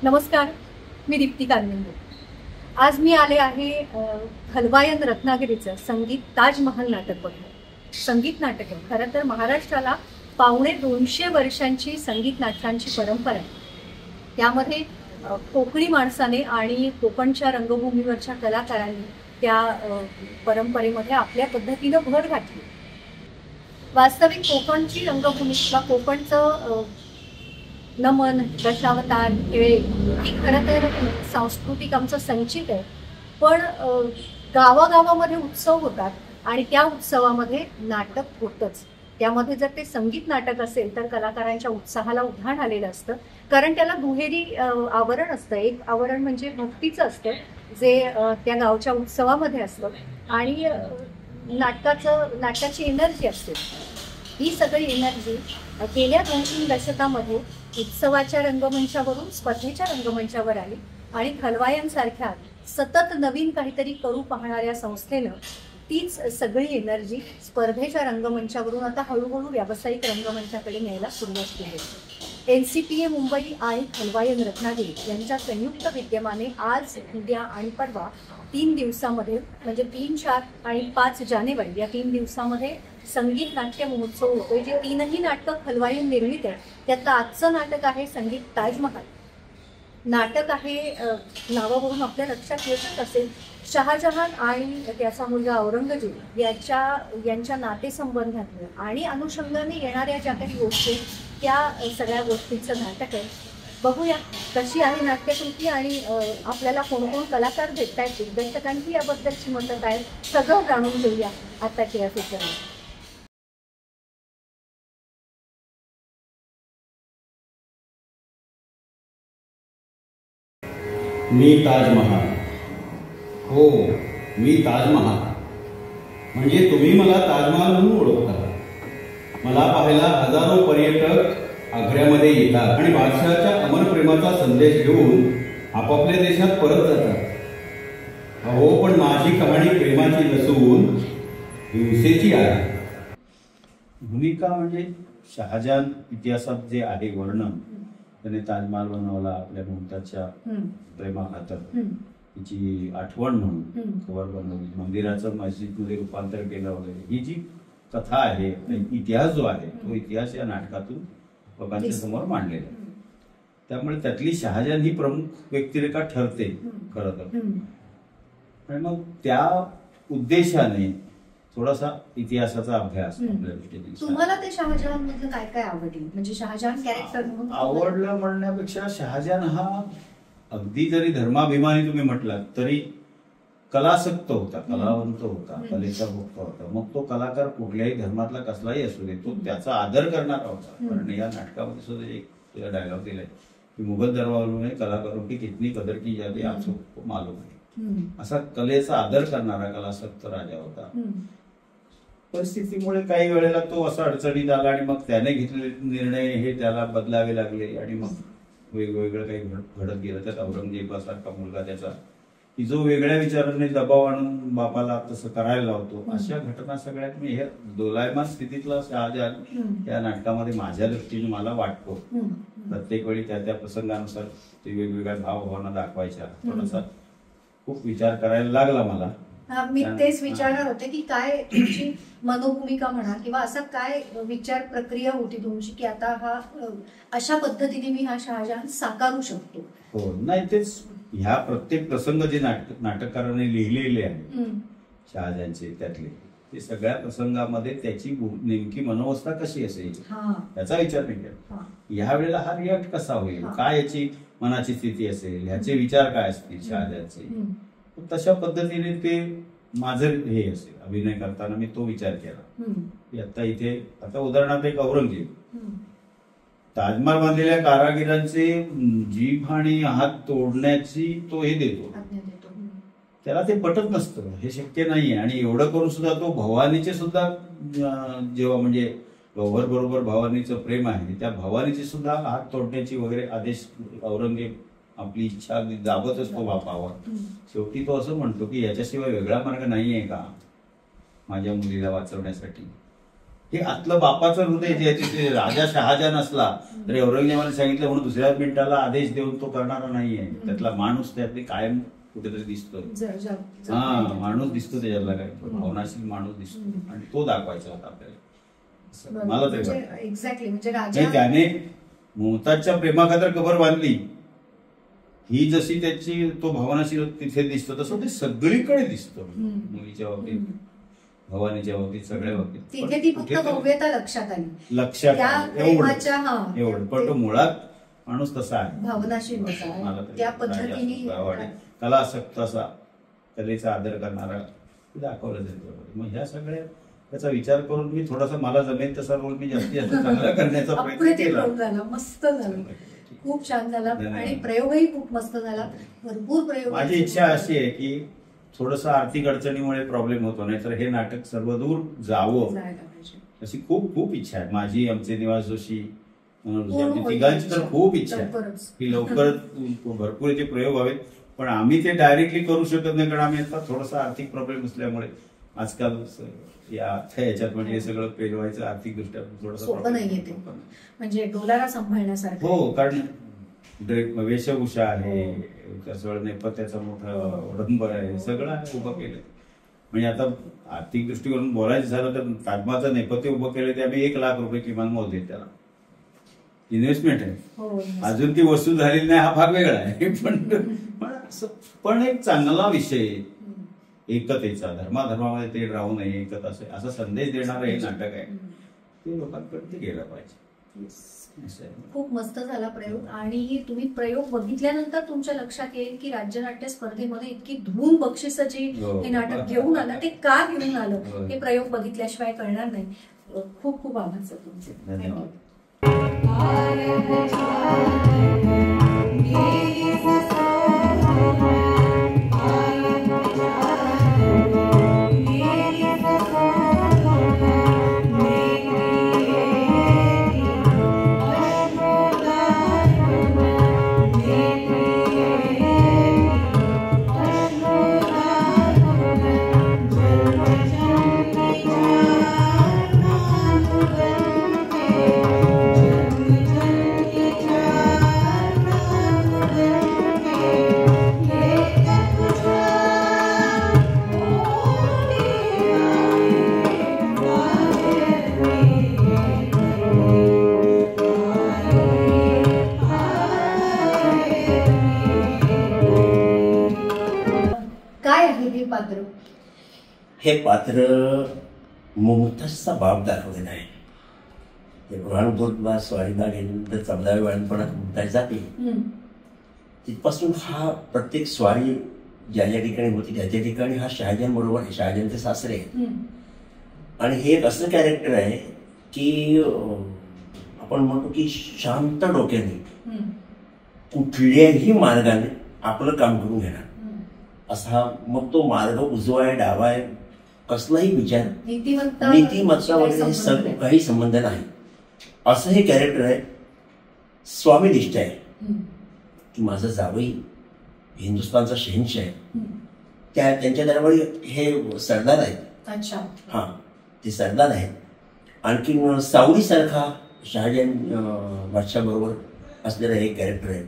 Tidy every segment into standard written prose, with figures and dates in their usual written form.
नमस्कार, मी दीप्ती कानविंदे। आज मी आले आहे हलवायन रत्नागिरीचं संगीत ताजमहल नाटक बघून। संगीत नाटक आहे खरं तर महाराष्ट्राला पावणे 200 वर्षांची संगीत नाटकांची परंपरा आहे। त्यामध्ये कोकणी माणसाने आणि कोकणच्या रंगभूमीवरच्या कलाकारांनी त्या परंपरेमध्ये आपल्या पद्धतीनं भर घातली। वास्तविक कोकणची रंगभूमी किंवा कोकणचं नमन, दशावतार, खेळ ही खरं तर सांस्कृतिक आमचं संचित आहे। पण गावागावामध्ये उत्सव होतात आणि त्या उत्सवामध्ये नाटक होतंच। त्यामध्ये जर ते संगीत नाटक असेल तर कलाकारांच्या उत्साहाला उधाण आलेलं असतं, कारण त्याला दुहेरी आवरण असतं। एक आवरण म्हणजे भक्तीचं असतं जे त्या गावच्या उत्सवामध्ये असतं आणि नाटकाची एनर्जी असते। ही सगळी एनर्जी गेल्या 2-3 दशकामध्ये उत्सवाच्या रंगमंचावरून स्पर्धेच्या रंगमंचावर आली आणि हलवायांसारख्या सतत नवीन काहीतरी करू पाहणाऱ्या संस्थेनं तीच सगळी एनर्जी स्पर्धेच्या रंगमंचावरून आता हळूहळू व्यावसायिक रंगमंचाकडे न्यायला सुरुवात केली। NCPA मुंबई आणि हलवायन रत्नागिरी यांच्या संयुक्त विद्यमाने आज, उद्या आणि परवा 3 दिवसामध्ये म्हणजे 3, 4 आणि 5 जानेवारी या 3 दिवसामध्ये संगीत नाट्य महोत्सव होतोय। जे 3ही नाटकं हलवायन निर्मित आहे। त्यातलं आजचं नाटक आहे संगीत ताजमहल। नाटक आहे नावावरून आपल्या लक्षात येतच असेल, शहाजहान आणि त्याचा मुलगा औरंगजेब यांच्या नातेसंबंधातलं आणि अनुषंगाने येणाऱ्या ज्या काही गोष्टी त्या सगळ्या गोष्टींचं नाटक आहे। बघूया कशी आहे नाट्यकृती आणि आपल्याला कोण कलाकार भेटतायत, दिग्दर्शकांची याबद्दलची मतं काय, सगळं जाणून घेऊया आताच्या या फीचरमध्ये। मी ताजमहाल, हो मी ताजमहाल, म्हणजे तुम्ही मला ताजमहाल म्हणून ओळखता। मला पाहायला हजारो पर्यटक आग्र्यामध्ये येतात आणि बादशहाच्या अमर प्रेमाचा संदेश घेऊन आपापल्या देशात परत जातात। अहो पण माझी कहाणी प्रेमाची नसून हिंसेची आहे। भूमिका म्हणजे शहाजहान इतिहासात जे आहे वर्णन, त्याने ताजमहाल बनवला आपल्या मुमताजच्या प्रेमाखातर, तिची आठवण म्हणून खबर बनवली, मंदिराचं मस्जिदमध्ये रूपांतर केलं वगैरे, ही जी कथा आहे, इतिहास जो आहे तो इतिहास या नाटकातून लोकांच्या समोर मांडलेला आहे। त्यामुळे त्यातली शहाजहान ही प्रमुख व्यक्तिरेखा ठरते खरं तर। आणि मग त्या उद्देशाने थोडासा इतिहासाचा अभ्यास आपल्या दृष्टीने। तुम्हाला ते शहाजहान मधलं काय काय आवडलं, म्हणजे शहाजहान कॅरेक्टर म्हणून आवडलं म्हणण्यापेक्षा शहाजहान हा अगदी जरी धर्माभिमानी तुम्ही म्हटलात तरी कलासक्त होता, कलावंत होता, कलेचा भोक्ता होता। मग तो कलाकार कुठल्याही धर्मातला कसलाही असू दे, तो त्याचा आदर करणारा होता। कारण या नाटकामध्ये सुद्धा एक डायलॉग दिलाय की मुघल दरबारों ने कलाकारों की कितनी कदर की जाती आपको मालूम आहे। असा कलेचा आदर करणारा कलासक्त राजा होता। परिस्थितीमुळे काही वेळेला तो असा अडचणीत आला आणि मग त्याने घेतलेले निर्णय हे त्याला बदलावे लागले आणि मग वेगवेगळं काही घडत गेलं। त्यात औरंगजेबासारखा मुलगा त्याचा की जो वेगळ्या विचारांनी दबाव आणून बापाला तसं करायला लावतो, अशा घटना सगळ्यात मी हे दोलायमान स्थितीतला शहाजहान या नाटकामध्ये माझ्या दृष्टीने मला वाटतो। प्रत्येक वेळी त्या प्रसंगानुसार ते वेगवेगळ्या भावभावना दाखवायच्या, थोडासा खूप विचार करायला लागला मला। मी तेच विचारणार होते की काय तुमची मनोभूमिका म्हणा किंवा असा काय विचार प्रक्रिया होती तुमची की आता हा अशा पद्धतीने मी हा शहाजहान साकारू शकतो। हो, नाही तेच ह्या प्रत्येक प्रसंग जे नाटककाराने लिहिलेले आहे शहाजहानचे, त्यातले ते सगळ्या प्रसंगामध्ये त्याची नेमकी मनोवस्था कशी असेल याचा विचार मी केला। ह्या वेळेला हा रिॲक्ट कसा होईल, काय याची मनाची स्थिती असेल, ह्याचे विचार काय असतील शहाजहानचे, तशा पद्धतीने ते माझं हे असेल। अभिनय करताना मी तो विचार केला। आता इथे उदाहरणार्थ एक औरंगजेब, ताजमहाल बांधलेल्या कारागिरांचे जीभ आणि हात तोडण्याची तो हे देतो, त्याला ते पटत नसतं, हे शक्य नाहीये। आणि एवढं करून सुद्धा तो भवानीचे सुद्धा जेव्हा म्हणजे गौहर बरोबर भवानीचं प्रेम आहे, त्या भवानीचे सुद्धा हात तोडण्याची वगैरे आदेश औरंगजेब आपली इच्छा दाबत असतो बापावर। शेवटी तो असं म्हणतो की याच्याशिवाय वेगळा मार्ग नाहीये का माझ्या मुलीला वाचवण्यासाठी। हे आतलं बापाचं हृदय जे आहे ते राजा शहाजहान असला तरी औरंगजेबाने सांगितलं म्हणून दुसऱ्या मिनिटाला आदेश देऊन तो करणारा नाहीये. त्यातला माणूस त्यातली कायम कुठेतरी दिसतो. हा, माणूस दिसतो त्याच्यातला, काय भावनाशील माणूस दिसतो आणि तो दाखवायचा होता आपल्याला, मला तरी वाटतं. एक्झॅक्टली. म्हणजे त्याने मुमताजच्या प्रेमाखातर कबर बांधली, ही जशी त्याची तो भावनाशील तिथे दिसतो तसं ते सगळीकडे दिसतो. मुलीच्या बाबतीत, भवानीच्या बाबतीत, सगळ्या बाबतीत तिथे ती फक्त भव्यता लक्षात आली, एवढं. पण तो मुळात माणूस तसा आहे, भावनाशील, त्या पद्धतीने कलासक्त असा, कलेचा आदर करणारा दाखवलं जाईल. मग ह्या सगळ्या त्याचा विचार करून मी थोडासा मला जमेल तसा रोल मी जास्तीत जास्त चांगला करण्याचा प्रयत्न केला. मस्त झालं, खूप छान झाला आणि प्रयोगही खूप मस्त झाला. भरपूर प्रयोग. माझी इच्छा अशी आहे की थोडस आर्थिक अडचणीमुळे प्रॉब्लेम होतो, नाही तर हे नाटक सर्वदूर जावं अशी खूप खूप इच्छा आहे माझी. आमचे निवास जोशी, तिघांची तर खूप इच्छा आहे की लवकर भरपूर याचे प्रयोग व्हावेत. पण आम्ही ते डायरेक्टली करू शकत नाही, कारण आम्ही आता थोडासा आर्थिक प्रॉब्लेम असल्यामुळे आजकाल याच्यात म्हणजे सगळं पेलवायचं आर्थिकदृष्ट्या थोडंसं सोपं नाहीये ते, म्हणजे डोलारा सांभाळण्यासारखं. हो, कारण वेशभूषा आहे, नेपथ्याचा मोठा अवडंबर आहे, सगळं उभं केलं. म्हणजे आता आर्थिक दृष्टीकोन बोलायचं झालं तर ताजमहालचं नेपथ्य उभं केलं ते आम्ही 1 लाख रुपये किमान मोजले. त्याला इन्व्हेस्टमेंट आहे, अजून ती वस्तू झालेली नाही, हा भाग वेगळा आहे. पण एक चांगला विषय एकतेचा, धर्माधर्मामध्ये ते राहू नये, एकता असा संदेश देणारं हे नाटक आहे, ते लोकांकडे गेलं पाहिजे. खूप मस्त झाला प्रयोग. आणि तुम्ही प्रयोग बघितल्यानंतर तुमच्या लक्षात येईल की राज्यनाट्य स्पर्धेमध्ये इतकी धूम बक्षिसं जी हे नाटक घेऊन आलं, ते का घेऊन आलं हे प्रयोग बघितल्याशिवाय कळणार नाही. खूप खूप आभार सर तुमचे. धन्यवाद. हे पात्र मुमताजचा बाप दाखवलेलं आहे. बुऱ्हाणपूरला स्वारीला गेल्यानंतर 14व्या वाळणपणात मुमताज जाते, तिथपासून हा प्रत्येक स्वारी ज्या ज्या ठिकाणी होती त्या त्या ठिकाणी हा शहाजहान बरोबर आहे, शहाजहानचे सासरे आहे. आणि हे एक असं कॅरेक्टर आहे की आपण म्हणतो की शांत डोक्याने कुठल्याही मार्गाने आपलं काम करून घेणार असा. मग तो मार्ग उजवा आहे, डावा आहे, कसलाही विचार, नीतिमत्ता वगैरे सगळं काही संबंध नाही, असं हे कॅरेक्टर आहे. स्वामीनिष्ठ आहे की माझं जावई हिंदुस्थानचा शहेनशाह आहे, त्यांच्या दरबारी हे सरदार आहेत. हा, ते सरदार आहेत. आणखीन सावलीसारखा शहाजहान बादशाह बरोबर असलेलं हे कॅरेक्टर आहे.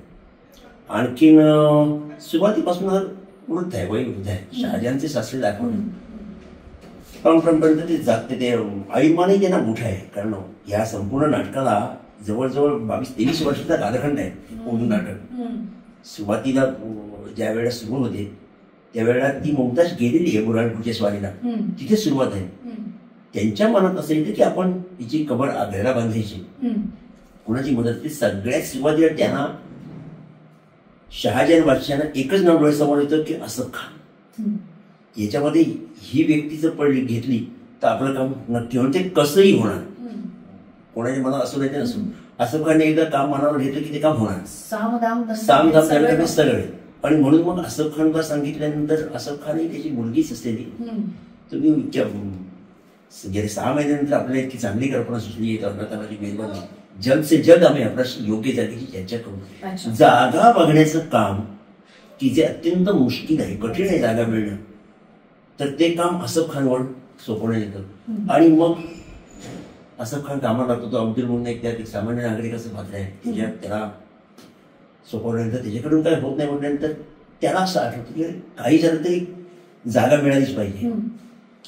आणखीन सुरुवातीपासून वृद्ध आहे, वयोवृद्ध आहे. शहाजहानचे सासरे दाखवले पर्यंत ते जाते, ते आयुर्मानही त्यांना मोठं आहे. कारण या संपूर्ण नाटकाला जवळजवळ 22-23 वर्षाचा कालखंड आहे. पूर्ण नाटक सुरुवातीला ज्या वेळेला सुरू होते त्यावेळेला ती मुमताज गेलेली आहे बुऱ्हाणपूरच्या स्वारीला, तिथे सुरुवात आहे. त्यांच्या मनात असेल की आपण तिची कबर आग्र्याला बांधायची, कुणाची मदत. ती सगळ्यात सुरुवातीला त्यांना शहाजहान बादशाहांना एकच नाव डोळ्यासमोर येतं की असफ खान. याच्यामध्ये ही व्यक्ती जर पडली घेतली तर आपलं काम नक्की होणार, ते कसंही होणार. कोणाच्या मनात असू नाही ते नसू, असफ खानने एकदा काम मनावर घेतलं की ते काम होणार, सामधाम करण्याकडे सगळे. आणि म्हणून मग असफ खानला सांगितल्यानंतर असफ खान ही त्याची मुलगीच असते ती. तुम्ही गेले 6 महिन्यानंतर आपल्याला इतकी चांगली कल्पना सुचली कर्नाटकाची मेहरबानी, जग से जग आम्ही आपल्या योग्य जागेची चर्चा करू. जागा बघण्याचं काम की जे अत्यंत मुश्किल आहे, कठीण आहे जागा मिळणं, तर ते काम असफ खानवर सोपवण्यात येतं. आणि मग असफ खान कामाला लागतो. तो अब्दुल म्हणून एक सामान्य नागरिकाचं पात्र आहे. त्याला सोपवल्यानंतर त्याच्याकडून काय होत नाही म्हटल्यानंतर त्याला असं आठवतं की काही झालं तरी जागा मिळालीच पाहिजे.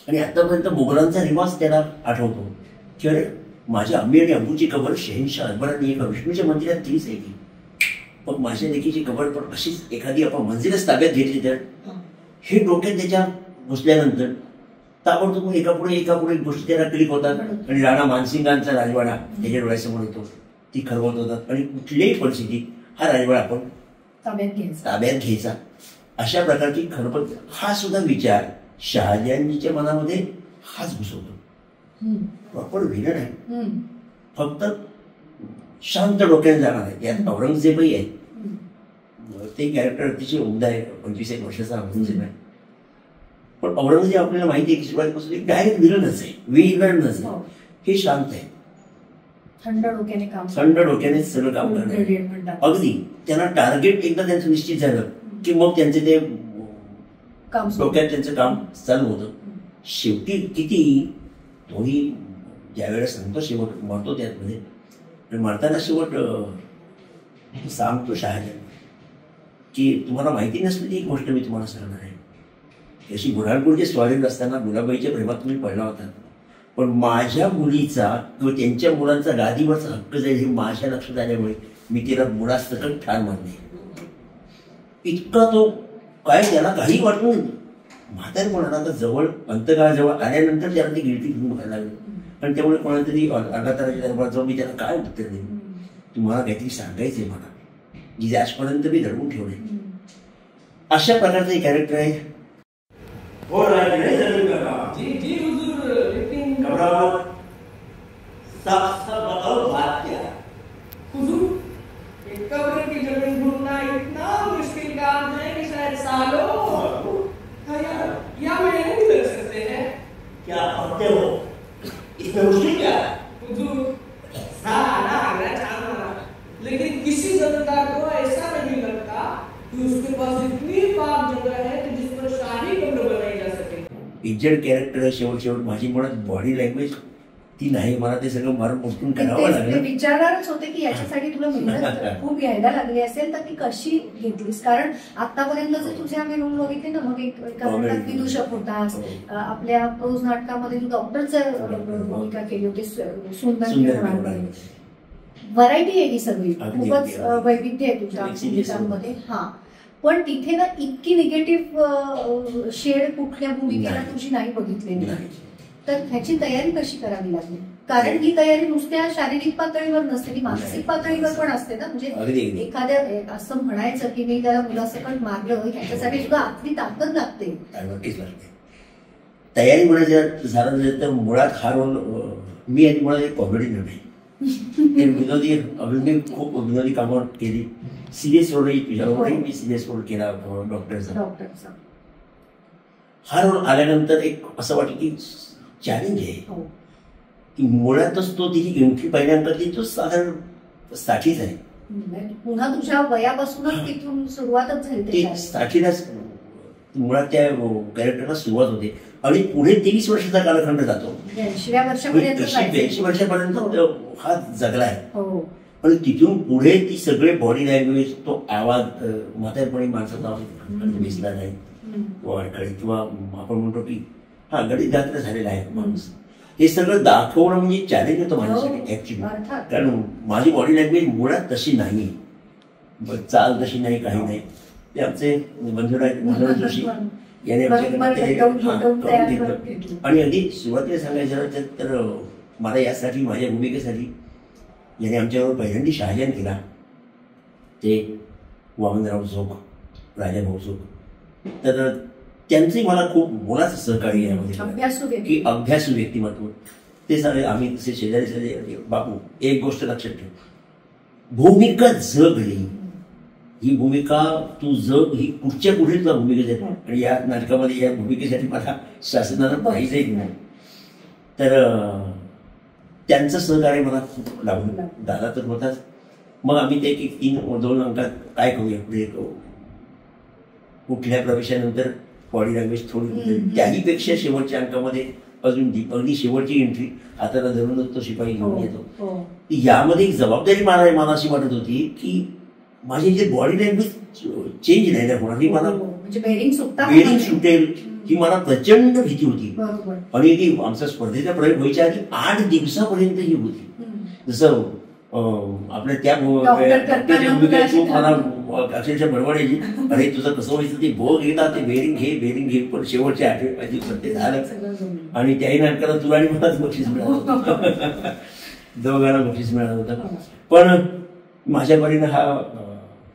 आणि आतापर्यंत मुघलांचा रिवाज त्याला आठवतो की अरे माझ्या अम्मी आणि अब्बूची कबर शहेनशाह अकबरांनी एका विष्णूच्या मंदिरात तीच आहे की, पण माझ्या लेकीची कबर पण अशीच एखादी आपण मंदिरच ताब्यात घेतली तर, हे डोक्यात त्याच्या घुसल्यानंतर ताबडतोब एकापुढे गोष्टी त्याला क्लिक होतात. आणि राणा मानसिंगांचा राजवाडा त्याच्या डोळ्यासमोर येतो. ती खरवत होतात आणि कुठल्याही परिस्थितीत हा राजवाडा आपण ताब्यात घ्यायचा, अशा प्रकारची खरबत. हा सुद्धा विचार शहाजहानजीच्या मनामध्ये हाच घुसवतो. प्रॉपर विलन आहे, फक्त शांत डोक्याने जाणार आहे. यात औरंगजेबही आहे. ते कॅरेक्टर अतिशय उमदा आहे. 25 वर्षाचा औरंगजेब आहे. पण औरंगजेब आपल्याला माहिती आहे की सुरुवातीपासून डायरेक्ट विलनच आहे. हे शांत आहे, थंड डोक्याने सगळं काम करणार. अगदी त्यांना टार्गेट एकदा त्यांचं निश्चित झालं की मग त्यांचे ते डोक्यात त्यांचं काम चालू होतं. शेवटी किती तोही ज्यावेळेस सांगतो शेवट मरतो त्यामध्ये, मरताना शेवट सांगतो शहाजहान की तुम्हाला माहिती नसलेली एक गोष्ट मी तुम्हाला सांगणार आहे. अशी बुऱ्हाणपूरचे स्वाधीन असताना गुलाबाईच्या प्रेमात तुम्ही पडला होता, पण माझ्या मुलीचा किंवा त्यांच्या मुलांचा गादीवरचा हक्क जाईल हे माझ्या लक्षात आल्यामुळे मी तिला मुलासकट ठार मारले. इतका तो काय त्याला काही वाटलं नाही. म्हातारपणाला आता जवळ अंतकाळाजवळ आल्यानंतर त्याला ती गिळती घेऊन बघायला लागली. आणि त्यामुळे कोणाला तरी अर्धा ताराच्या दरबारात जाऊन मी त्याला काय उत्तर देईन, तुम्हाला काहीतरी सांगायचंय मला, जी आजपर्यंत मी घडवून ठेवले. अशा प्रकारचं एक कॅरेक्टर आहे. क्या पढ़ते हो? इसमें मुश्किल क्या है? लेकिन किसी जमींदार को ऐसा नहीं लगता कि उसके पास इतनी पाक जगह है कि जिस पर शाही कब्र बनाई जा सके. पिक्चर कॅरेक्टर शेवट माझी मुळात बॉडी लँग्वेज ती नाही. मला ते सगळं मारून मुटून करावं लागलं. विचारणारच होते की याच्यासाठी तुला मेहनत खूप घ्यायला लागली असेल तर ती कशी घेतलीस, कारण आतापर्यंत जर तुझे आम्ही रोल बघितले ना, मग एक विदूषक होतास, आपल्या प्रोज नाटकामध्ये तू डॉक्टरचं भूमिका केली होती, सुंदर. व्हरायटी आहे ही सगळी, खूपच वैविध्य आहे तुझ्या भूमिकांमध्ये. हा, पण तिथे ना इतकी निगेटिव्ह शेड कुठल्या भूमिकेला तुझी नाही बघितलेली. तर ह्याची तयारी कशी करावी लागली, कारण ही तयारी नुसत्या शारीरिक पातळीवर नसते, ती मानसिक पातळीवर पण असते ना. म्हणजे एखाद्या असं म्हणायचं की मी त्याला मुलासकट मारलं, ह्याच्यासाठी सुद्धा आपली ताकद लागते. तयारी म्हणायचं झालं तर मुळात हा रोल मी आणि मुळात एक कॉमेडी नाही. विनोदी अभिनय, खूप विनोदी कामं केली. सिरियस रोलही तुझ्यावरही मी सिरियस रोल केला डॉक्टरचा. हा रोल आल्यानंतर एक असं वाटलं की चॅलेंज आहे की मुळातच तो तिची एंट्री पहिल्यांदा तो साधारण 60च आहे. पुन्हा तुझ्या वयापासूनच तिथून सुरुवातच झाली. 60लाच मुळात त्या कॅरेक्टरला सुरुवात होते आणि पुढे 30 वर्षाचा कालखंड जातो. 80 वर्षापर्यंत हा जगला आहे. आणि तिथून पुढे ती सगळे बॉडी लँग्वेज, तो आवाज, म्हातारपणी माणसाचा आवाज दिसला नाही किंवा आपण म्हणतो की हा गणित गात्र झालेला आहे माणूस, हे सगळं दाखवणं म्हणजे चॅलेंज होतं माझ्यासाठी ऍक्च्युली. कारण माझी बॉडी लँग्वेज मुळात तशी नाही, चाल तशी नाही, काही नाही. ते आमचे मनोज जोशी याने आणि अगदी सुरुवातीला सांगायचं तर मला यासाठी, माझ्या भूमिकेसाठी याने आमच्याबरोबर पहिल्यांदा शहाजहान केला. ते वामनराव जोग, राजाभाऊ जोग, तर त्यांचंही मला खूप मोलाचं सहकार्य यामध्ये की अभ्यासू व्यक्तिमत्व. ते सगळे आम्ही तसे शेजारी बापू, एक गोष्ट लक्षात ठेव, भूमिका जगली. ही भूमिका तू जग, ही पुढच्या पुढे तुला भूमिका देतो. आणि या नाटकामध्ये या भूमिकेसाठी मला शासनानं पाहिजे नाही, तर त्यांचं सहकार्य मला खूप लाभलं. दादा तर होताच. मग आम्ही ते 3-2 अंकात काय करूया पुढे, कुठल्या प्रवेशानंतर बॉडी लँग्वेज थोडी, त्याहीपेक्षा शेवटच्या अंकामध्ये अजून अगदी शेवटची एंट्री हाताला धरूनच तो शिपाई घेऊन येतो. हो. यामध्ये एक जबाबदारी मला अशी वाटत होती की माझी जे बॉडी लँग्वेज चेंज नाही ना होणार ही मला म्हणजे बेरिंग सुटेल ही मला प्रचंड भीती होती. बरोबर. आणि ती आमचा स्पर्धेचा प्रयोग व्हायच्या आधी 8 दिवसापर्यंत ही होती. जसं आपल्या त्या डॉक्टरच्या भूमिकेची मला अक्षरशः बडबडायची, अरे तुझं कसं व्हायचं ते बघ एकदा ते बेरिंग घे पण शेवटच्या आठवड्याची ते झालं. आणि त्याही नाटकाला तुला आणि मलाच बक्षीस मिळालं होतं. दोघांना बक्षीस मिळालं होतं. पण माझ्या परीने हा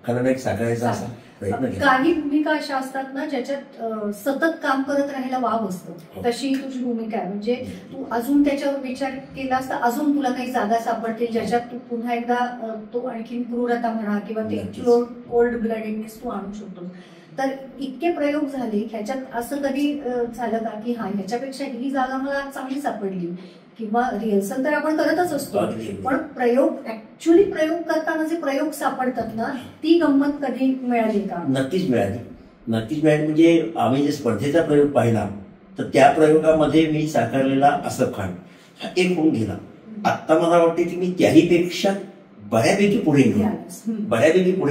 खलनायक साकारायचा असा प्रयत्न केला. काही भूमिका अशा असतात ना ज्याच्यात सतत काम करत राहायला वाव असतो. तशी तुझी भूमिका आहे. म्हणजे तू अजून त्याच्यावर विचार केलास तर अजून तुला काही जागा सापडतील ज्याच्यात तू पुन्हा एकदा तो आणखीन क्रूरता म्हणा किंवा ते कोल्ड ब्लडेडनेस तू आणू शकतो. तर इतके प्रयोग झाले ह्याच्यात असं कधी झालं का की हा ह्याच्यापेक्षा ही जागा मला चांगली सापडली, किंवा रिहर्सल तर आपण करतच असतो पण ऍक्च्युली प्रयोग करताना जे प्रयोग सापडतात ना ती गंमत कधी मिळाली का? नक्कीच मिळाली. म्हणजे आम्ही जे स्पर्धेचा प्रयोग पाहिला तर त्या प्रयोगामध्ये मी साकारलेला असफ खान हा एक होऊन गेला. आता मला वाटते की मी त्याहीपेक्षा बऱ्यापैकी पुढे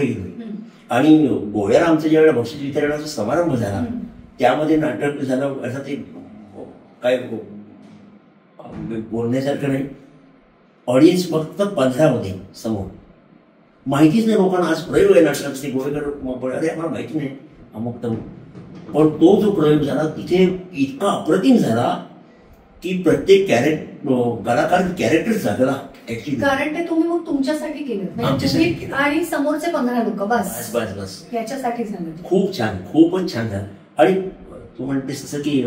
गेलो. आणि गोव्याला आमचं ज्यावेळेला बक्षीस वितरणाचा समारंभ झाला त्यामध्ये नाटक झालं असं ते काय बोलण्यासारखं नाही. ऑडियन्स फक्त 15 होते समोर. माहितीच नाही लोकांना आज प्रयोग आहे नाटकाचा. ते गोवेकर अरे आम्हाला माहिती नाही अमुक तमुक. पण तो जो प्रयोग झाला तिथे इतका अप्रतिम झाला की प्रत्येक कलाकार कॅरेक्टर जगला ऍक्च्युली. कारण ते तुम्ही मग तुमच्यासाठी केलं आणि समोरचे 15 लोक बस याच्यासाठी झालं. खूप छान, खूपच छान झालं. आणि तू म्हणतेस तसं की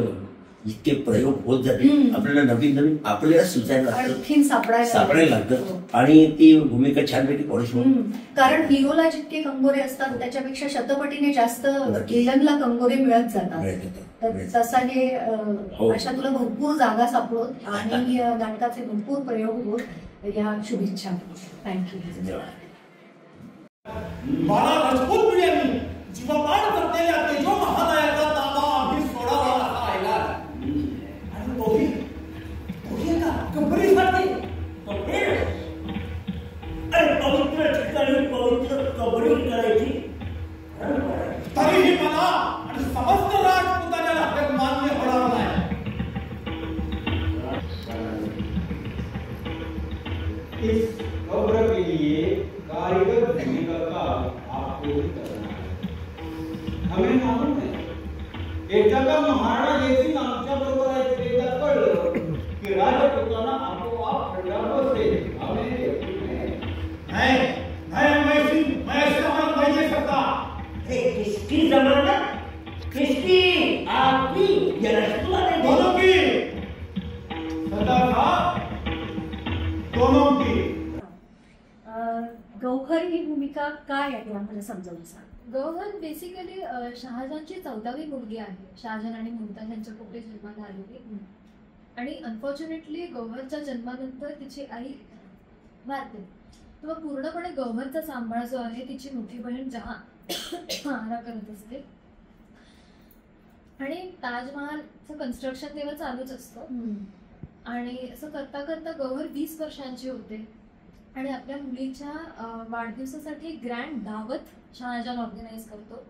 इतके प्रयोग होत जाते आपल्याला नवीन नवीन आपल्याला सुचायला सापडायला लागतं आणि ती भूमिका छानपैकी पॉलिश होऊन. कारण हिरोला जितके कंगोरे असतात त्याच्यापेक्षा शतपटीने जास्त विलनला कंगोरे मिळत जातात. तर तसा हे अशा तुला भरपूर जागा सापडोत आणि नाटकाचे भरपूर प्रयोग होत या शुभेच्छा. थँक्यू. बाळा राजपूत पिढ्यांनी जीवापाड करलेल्या तेजो महानायका ताबा आम्ही सोडावा असा आयला. आणि तोही एका कबरीसाठी अरे पवित्र ठिकाणी पवित्र कबरी करायची तरीही मला आणि समस्त राजपुतांना हे मान्य होणार नाही. इस कब्र के लिए कारीगर भूमिका का आपको करना है. हमें मालूम है एखादा महाराणा जयसिंग आमच्या बरोबर आहे ते कळलं की राजपुतांना आपोआप खंडावर बसेल. हमें मैं ऐसे अमल नहीं दे सकता. किसकी जमानत? किसकी? आपकी या रसूलुल्लाह ने दोनों की. सदा दोनों की. गौहर ही भूमिका काय आहे आम्हाला समजावून सांग. गौहर बेसिकली शहाजहानची 14वी मुलगी आहे. शहाजहान आणि मुमताज यांच्या पोटे जन्माला आलेली. आणि अनफॉर्च्युनेटली गौहरच्या जन्मानंतर तिची आई वारते. तेव्हा पूर्णपणे गौहरचा सांभाळ जो आहे तिची मोठी बहीण जहां आरा करत असते. आणि ताजमहालचं कन्स्ट्रक्शन तेव्हा चालूच असतं. आणि असं करता करता गौहर 20 वर्षांची होते आणि आपल्या मुलीच्या वाढदिवसासाठी ग्रँड दावत शहाजहान ऑर्गनाईज करतो.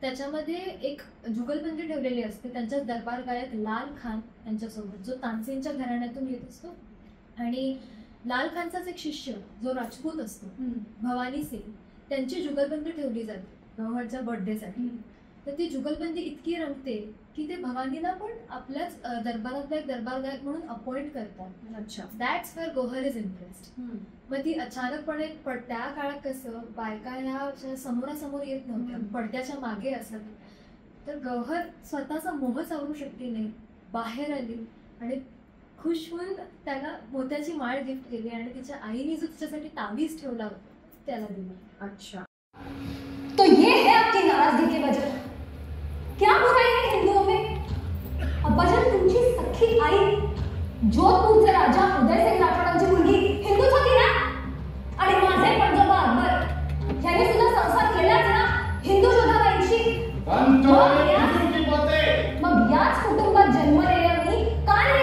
त्याच्यामध्ये एक जुगलबंदी ठेवलेली असते त्यांच्या दरबार गायक लाल खान यांच्यासोबत जो तानसेनच्या घराण्यातून येत असतो. आणि लाल खानचाच एक शिष्य जो राजपूत असतो भवानी सिंग त्यांची जुगलबंदी ठेवली जाते गौहरच्या बर्थडेसाठी. तर ती जुगलबंदी इतकी रंगते की ते भवानीला पण आपल्याच दरबारातला एक दरबार गायक म्हणून अपॉइंट करतात. अच्छा. That's where Gauhar is impressed. मग ती अचानकपणे त्या काळात कसं बायका ह्या समोरासमोर येत नव्हत्या, पडद्याच्या मागे असत. तर गौहर स्वतःचा मोह सावरू शकली नाही, बाहेर आली आणि खुश होऊन त्याला मोत्याची माळ गिफ्ट केली आणि तिच्या आईने जो तिच्यासाठी तावीज ठेवला होता त्याला दिला. अच्छा. तो ये है आपकी नाराजगी की वजह. क्या बुराई है हिंदुओं में? अब्बाजान तुमची सख्खी आई जोधपूरचे राजा उदय सिंग राठोडांची मुलगी हिंदूच होती ना? आणि माझे पंजोबा अकबर यांनी सुद्धा संसार केलाच ना हिंदू जोधाबाईंशी. मग याच कुटुंबात जन्मलेल्या मी का नाही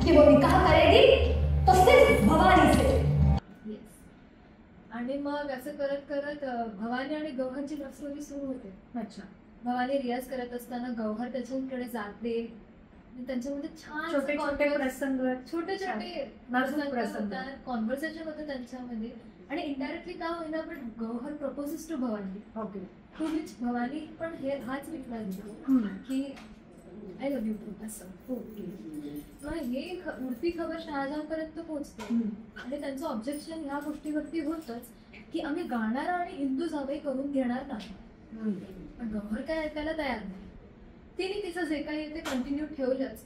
कि वो निकाह करेगी तो सिर्फ भवानी से। येस. आणि मग असं करत करत भवानी आणि गौहरची लव्ह स्टोरी सुरू होते. अच्छा. भवानी रियाज करत असताना गौहर त्याच्याकडे जाते. त्यांच्यामध्ये छान छोटे छोटे प्रसंग, छोटे छोटे प्रसंग कॉन्व्हर्सेशन होतं त्यांच्यामध्ये. आणि इनडायरेक्टली का होईना पण Gauhar proposes to Bhavani. Okay. To which Bhavani पण हाच रिप्लाय देतो की आय लव्ह यू टू असं. ओके. मग हे उडती खबर शहाजहानपर्यंत पोहोचते आणि त्यांचं ऑब्जेक्शन ह्या गोष्टीवरती होतंच की आम्ही गाणारा आणि हिंदू जावई करून घेणार नाही. पण गौहर काय ऐकायला तयार नाही. तिने तिचं जे काही ते कंटिन्यू ठेवलंच.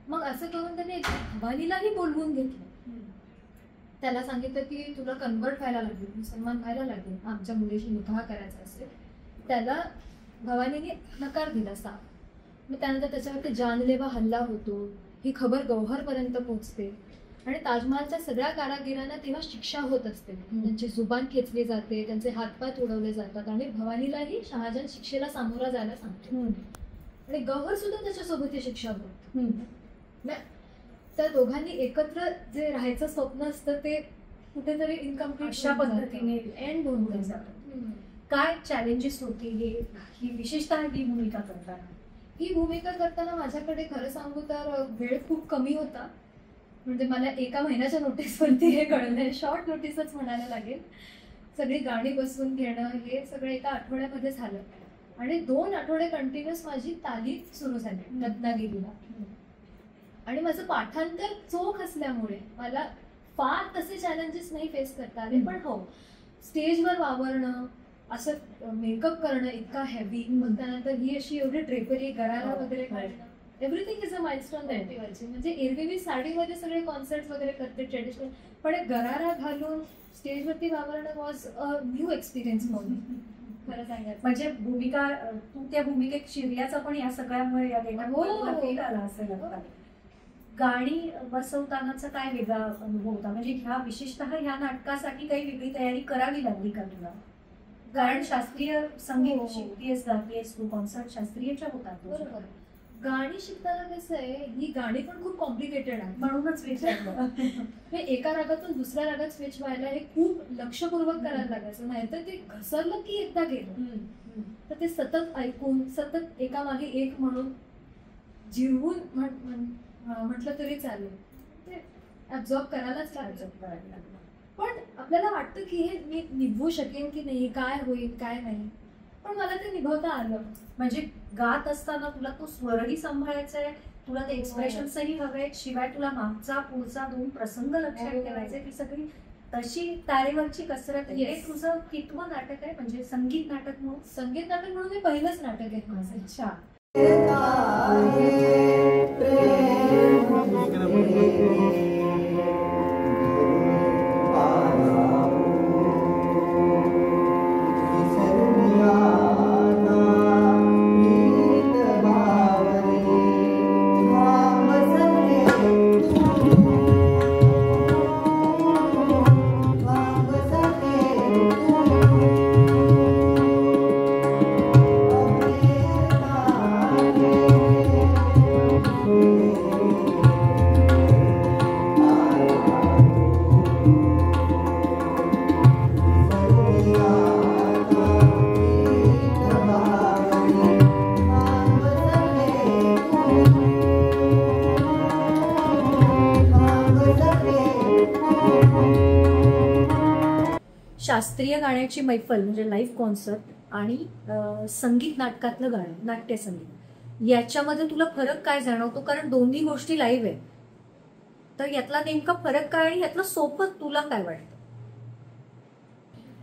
मग असं करून त्याने भवानीलाही बोलवून घेतलं. त्याला सांगितलं की तुला कन्वर्ट व्हायला लागेल, मुसलमान व्हायला लागेल, आमच्या मुलीशी निकाह करायचा असेल. त्याला भवानीने नकार दिला साफ. मग त्यानंतर त्याच्यावरती जानलेवा हल्ला होतो. ही खबर गौहरपर्यंत पोहोचते आणि ताजमहालच्या सगळ्या कारागिरांना तेव्हा शिक्षा होत असते. त्यांची जुबान खेचली जाते, त्यांचे हातपात उडवले जातात आणि भवानीलाही शहाजहान शिक्षेला सामोरा जायला सांगतो. आणि गौहर सुद्धा त्याच्यासोबत ही शिक्षा होत. त्या दोघांनी एकत्र जे राहायचं स्वप्न असतं ते कुठेतरी इनकम्प्लीट अशा पद्धतीने एंड होऊन जातं. काय चॅलेंजेस होती ही विशेषतः ही भूमिका करताना? ही भूमिका करताना माझ्याकडे खरं सांगू तर वेळ खूप कमी होता. म्हणजे मला एका महिन्याच्या नोटीसवरती हे कळलंय. शॉर्ट नोटीसच म्हणायला लागेल. सगळी गाणी बसवून घेणं हे सगळं एका आठवड्यामध्ये झालं आणि 2 आठवडे कंटिन्युअस माझी तालीम सुरू झाली रत्नागिरीला. आणि माझं पाठांतर चोख असल्यामुळे मला फार तसे चॅलेंजेस नाही फेस करता आले. पण हो, स्टेजवर वावरणं, असं मेकअप करणं इतका हेवी, मग त्यानंतर ही अशी एवढी ड्रेपरी, गरारा वगैरे काढणं, एव्हरीथिंग इज अ माइलस्टोन दैवतीवरची. म्हणजे एरवी मी साडीमध्ये सगळे कॉन्सर्ट वगैरे करते ट्रेडिशनल, पण एक गरारा घालून स्टेजवरती वावरणं was a new experience for me खरं सांगायचं. म्हणजे भूमिका, तू त्या भूमिकेत शिरल्याचा पण या सगळ्यामुळे या गेल्यामुळे फील आला असेल. गाणी बसवतानाचा काय वेगळा अनुभव होता? म्हणजे ह्या विशेषतः ह्या नाटकासाठी काही वेगळी तयारी करावी लागली का तुला? कारण शास्त्रीय संगीत शिकतेस, गातेस तू, कॉन्सर्ट शास्त्रीयच्या होतात. बरोबर. गाणी शिकताना कसं आहे, ही गाणी पण खूप कॉम्प्लिकेटेड आहे. म्हणूनच विचारलं. एका रागातून दुसऱ्या रागात स्विच व्हायला हे खूप लक्षपूर्वक करायला लागायचं. नाहीतर ते घसरलं की एकदा गेलं. तर ते सतत ऐकून, सतत एकामागे एक म्हणून जिरवून म्हटलं तरी चालेल, ते ऍब्झॉर्ब करायलाच लागलं. पण आपल्याला वाटतं की हे मी निभवू शकेन की नाही, काय होईल काय नाही, पण मला ते निभवता आलं. म्हणजे गात असताना तुला तो स्वरही सांभाळायचा आहे, तुला ते एक्सप्रेशन्सही हवे, शिवाय तुला मागचा पुढचा 2 प्रसंग लक्षात ठेवायचे. ती सगळी तशी तारेवरची कसरत आहे. हे तुझं कितवं नाटक आहे? म्हणजे संगीत नाटक म्हणून? संगीत नाटक म्हणून हे पहिलंच नाटक आहे माझं. अच्छा. शास्त्रीय गाण्याची मैफल म्हणजे लाईव्ह कॉन्सर्ट आणि संगीत नाटकातलं गाणं, नाट्यसंगीत, याच्यामध्ये तुला फरक काय जाणवतो? कारण दोन्ही गोष्टी लाईव्ह आहे, तर यातला नेमका फरक काय आणि यातलं सोपं तुला काय वाटतं?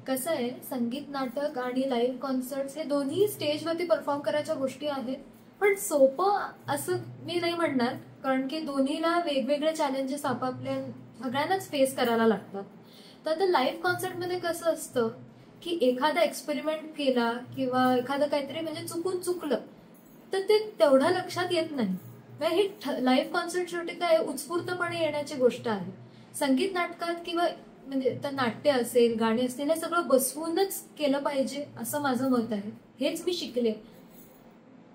कसं आहे, संगीत नाटक आणि लाईव्ह कॉन्सर्ट हे दोन्ही स्टेजवरती परफॉर्म करायच्या गोष्टी आहेत. पण सोपं असं मी नाही म्हणणार, कारण की दोन्हीला वेगवेगळे चॅलेंजेस आपापल्या सगळ्यांनाच फेस करायला लागतात. तर लाईव्ह कॉन्सर्टमध्ये कसं असतं की एखादा एक्सपेरिमेंट केला किंवा एखादं काहीतरी म्हणजे चुकून चुकलं तर ते तेवढं लक्षात येत नाही. हे लाईव्ह कॉन्सर्ट शेवटी काय उत्स्फूर्तपणे येण्याची गोष्ट आहे. संगीत नाटकात किंवा म्हणजे तर नाट्य असेल, गाणी असतील, हे सगळं बसवूनच केलं पाहिजे असं माझं मत आहे. हेच मी शिकले.